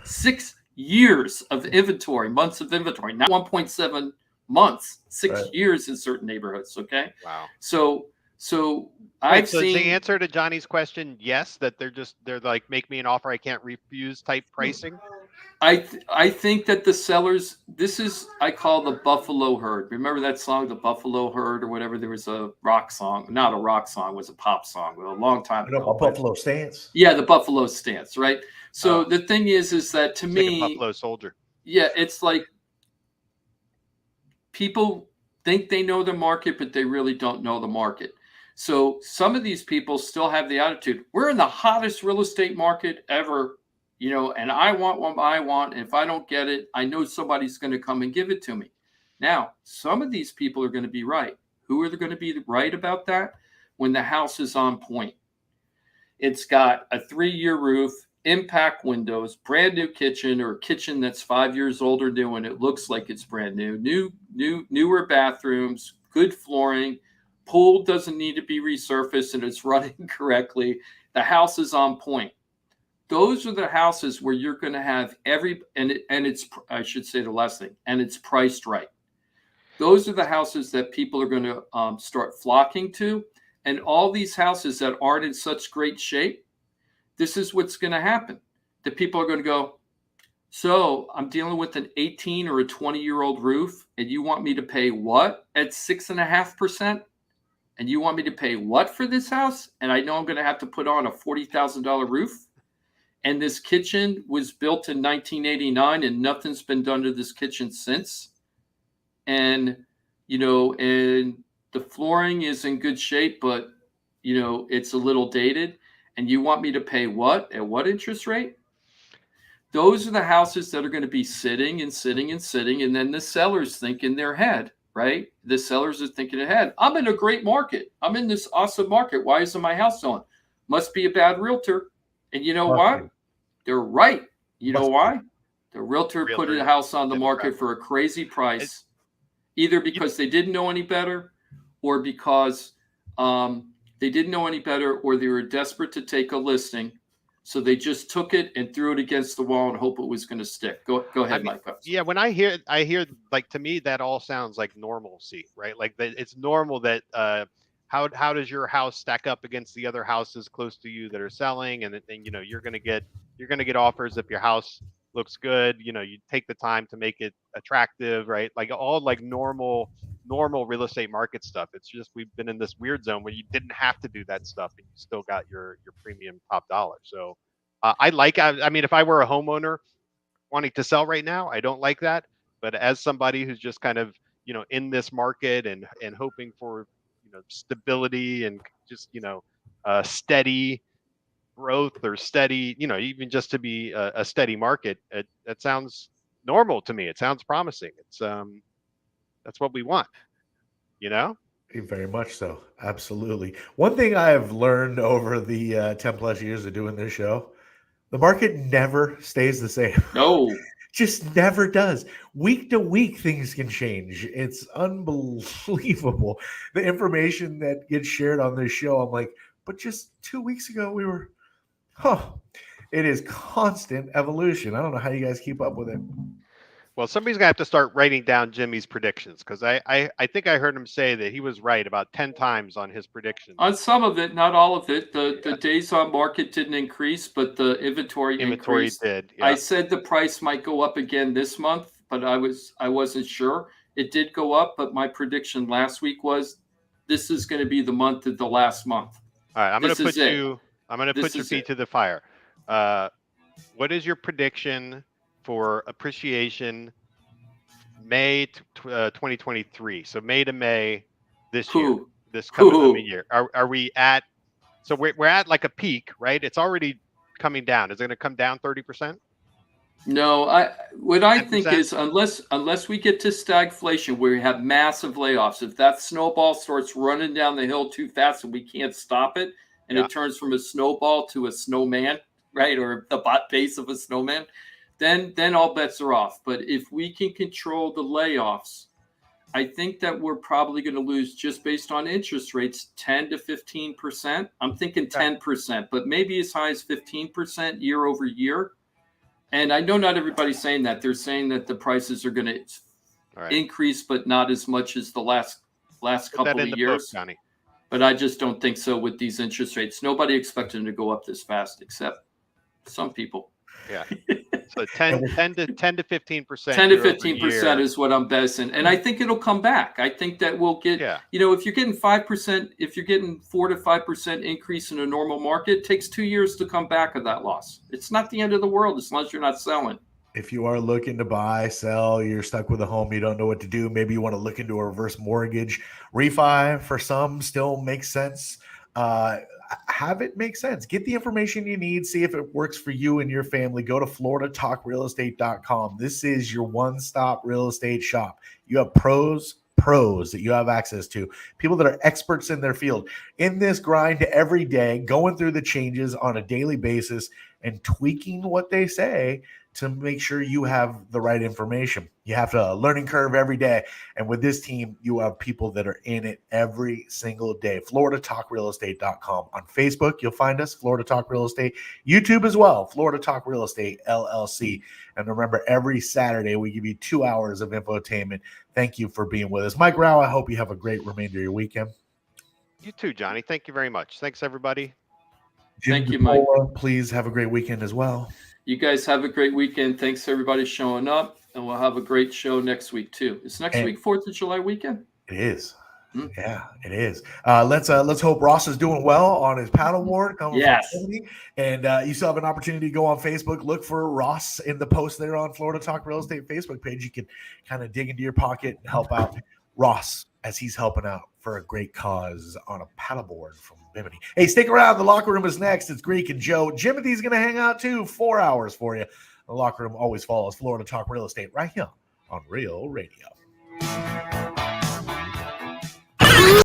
6 years of inventory, months of inventory, not 1.7 months, 6 Right. years in certain neighborhoods. Okay. Wow. So Wait, so is the answer to Johnny's question yes, that they're like, make me an offer I can't refuse type pricing? I think that the sellers, this is, I call the Buffalo Herd. Remember that song, the Buffalo Herd or whatever? There was a rock song, not a rock song, it was a pop song a long time ago. A Buffalo Stance. Yeah, the Buffalo Stance, right? So the thing is that to me, like a Buffalo Soldier. Yeah, it's like people think they know the market, but they really don't know the market. So some of these people still have the attitude, we're in the hottest real estate market ever, you know, and I want what I want. And if I don't get it, I know somebody's going to come and give it to me. Now, some of these people are going to be right. Who are going to be right about that? When the house is on point. It's got a 3-year roof, impact windows, brand new kitchen, or a kitchen that's 5 years old or new and it looks like it's brand new, newer bathrooms, good flooring, pool doesn't need to be resurfaced and it's running correctly. The house is on point. Those are the houses where you're going to have it's, I should say the last thing, and it's priced right. Those are the houses that people are going to start flocking to. And all these houses that aren't in such great shape, this is what's going to happen. The people are going to go, so I'm dealing with an 18 or a 20-year-old roof, and you want me to pay what at 6.5%? And you want me to pay what for this house? And I know I'm going to have to put on a $40,000 roof. And this kitchen was built in 1989, and nothing's been done to this kitchen since. And, you know, and the flooring is in good shape, but, you know, it's a little dated. And you want me to pay what? At what interest rate? Those are the houses that are going to be sitting and sitting and sitting. And then the sellers think in their head, right? The sellers are thinking ahead. I'm in a great market. I'm in this awesome market. Why isn't my house selling? Must be a bad realtor. And you know what? They're right. You know why? The realtor put a house on the market for a crazy price, either because they didn't know any better or because they didn't know any better, or they were desperate to take a listing. So they just took it and threw it against the wall and hope it was going to stick. Go ahead, Mike. Yeah, when I hear like, to me, that all sounds like normalcy, right? Like it's normal that how does your house stack up against the other houses close to you that are selling, and you know you're going to get offers if your house looks good. You know, you take the time to make it attractive, right? Like all like normal real estate market stuff. It's just we've been in this weird zone where you didn't have to do that stuff and you still got your premium top dollar. So I mean, if I were a homeowner wanting to sell right now, I don't like that. But as somebody who's just kind of, you know, in this market and hoping for, you know, stability and just, you know, steady growth or steady, you know, even just to be a steady market, that sounds normal to me. It sounds promising. It's that's what we want, you know? Very much so. Absolutely. One thing I have learned over the 10 plus years of doing this show, the market never stays the same. No. Just never does. Week to week, things can change. It's unbelievable. The information that gets shared on this show, I'm like, but just 2 weeks ago, we were, it is constant evolution. I don't know how you guys keep up with it. Well, somebody's gonna have to start writing down Jimmy's predictions, because I think I heard him say that he was right about 10 times on his predictions. On some of it, not all of it. The days on market didn't increase, but the inventory increased. Did. Yeah. I said the price might go up again this month, but I wasn't sure. It did go up, but my prediction last week was this is going to be the month of the last month. All right, I'm going to put your feet to the fire. What is your prediction for appreciation May 2023? So May to May this year, this coming year. Are we at, so we're at like a peak, right? It's already coming down. Is it going to come down 30%? No, what I think is unless we get to stagflation where we have massive layoffs, if that snowball starts running down the hill too fast and we can't stop it, and it turns from a snowball to a snowman, right, or the base of a snowman, then all bets are off. But if we can control the layoffs, I think that we're probably going to lose, just based on interest rates, 10 to 15%. I'm thinking 10%, but maybe as high as 15% year over year. And I know not everybody's saying that. They're saying that the prices are going to increase, but not as much as the last couple of years. Johnny. But I just don't think so with these interest rates. Nobody expected them to go up this fast, except some people. Yeah. So 10 to 15%. 10 to 15% is what I'm betting. And I think it'll come back. I think that we'll get, if you're getting 5%, if you're getting 4 to 5% increase in a normal market, it takes 2 years to come back of that loss. It's not the end of the world as long as you're not selling. If you are looking to buy, sell, you're stuck with a home, you don't know what to do. Maybe you want to look into a reverse mortgage. Refi for some still makes sense. Have it make sense. Get the information you need. See if it works for you and your family. Go to floridatalkrealestate.com. This is your one-stop real estate shop. You have pros that you have access to, people that are experts in their field, in this grind every day, going through the changes on a daily basis and tweaking what they say to make sure you have the right information. You have a learning curve every day. And with this team, you have people that are in it every single day. FloridaTalkRealEstate.com. On Facebook, you'll find us, Florida Talk Real Estate. YouTube as well, Florida Talk Real Estate, LLC. And remember, every Saturday, we give you 2 hours of infotainment. Thank you for being with us. Mike Rauch, I hope you have a great remainder of your weekend. You too, Johnny. Thank you very much. Thanks, everybody. Thank you, Mike. Please have a great weekend as well. You guys have a great weekend. Thanks, everybody, showing up. And we'll have a great show next week, too. Is next week 4th of July weekend? It is. Yeah, it is. Let's hope Ross is doing well on his paddleboard. Yes. And you still have an opportunity to go on Facebook. Look for Ross in the post there on Florida Talk Real Estate Facebook page. You can kind of dig into your pocket and help out Ross as he's helping out for a great cause on a paddleboard from Bimini. Hey, stick around. The locker room is next. It's Greek and Joe. Jimothy's going to hang out too. 4 hours for you. The locker room always follows Florida Talk Real Estate right here on Real Radio.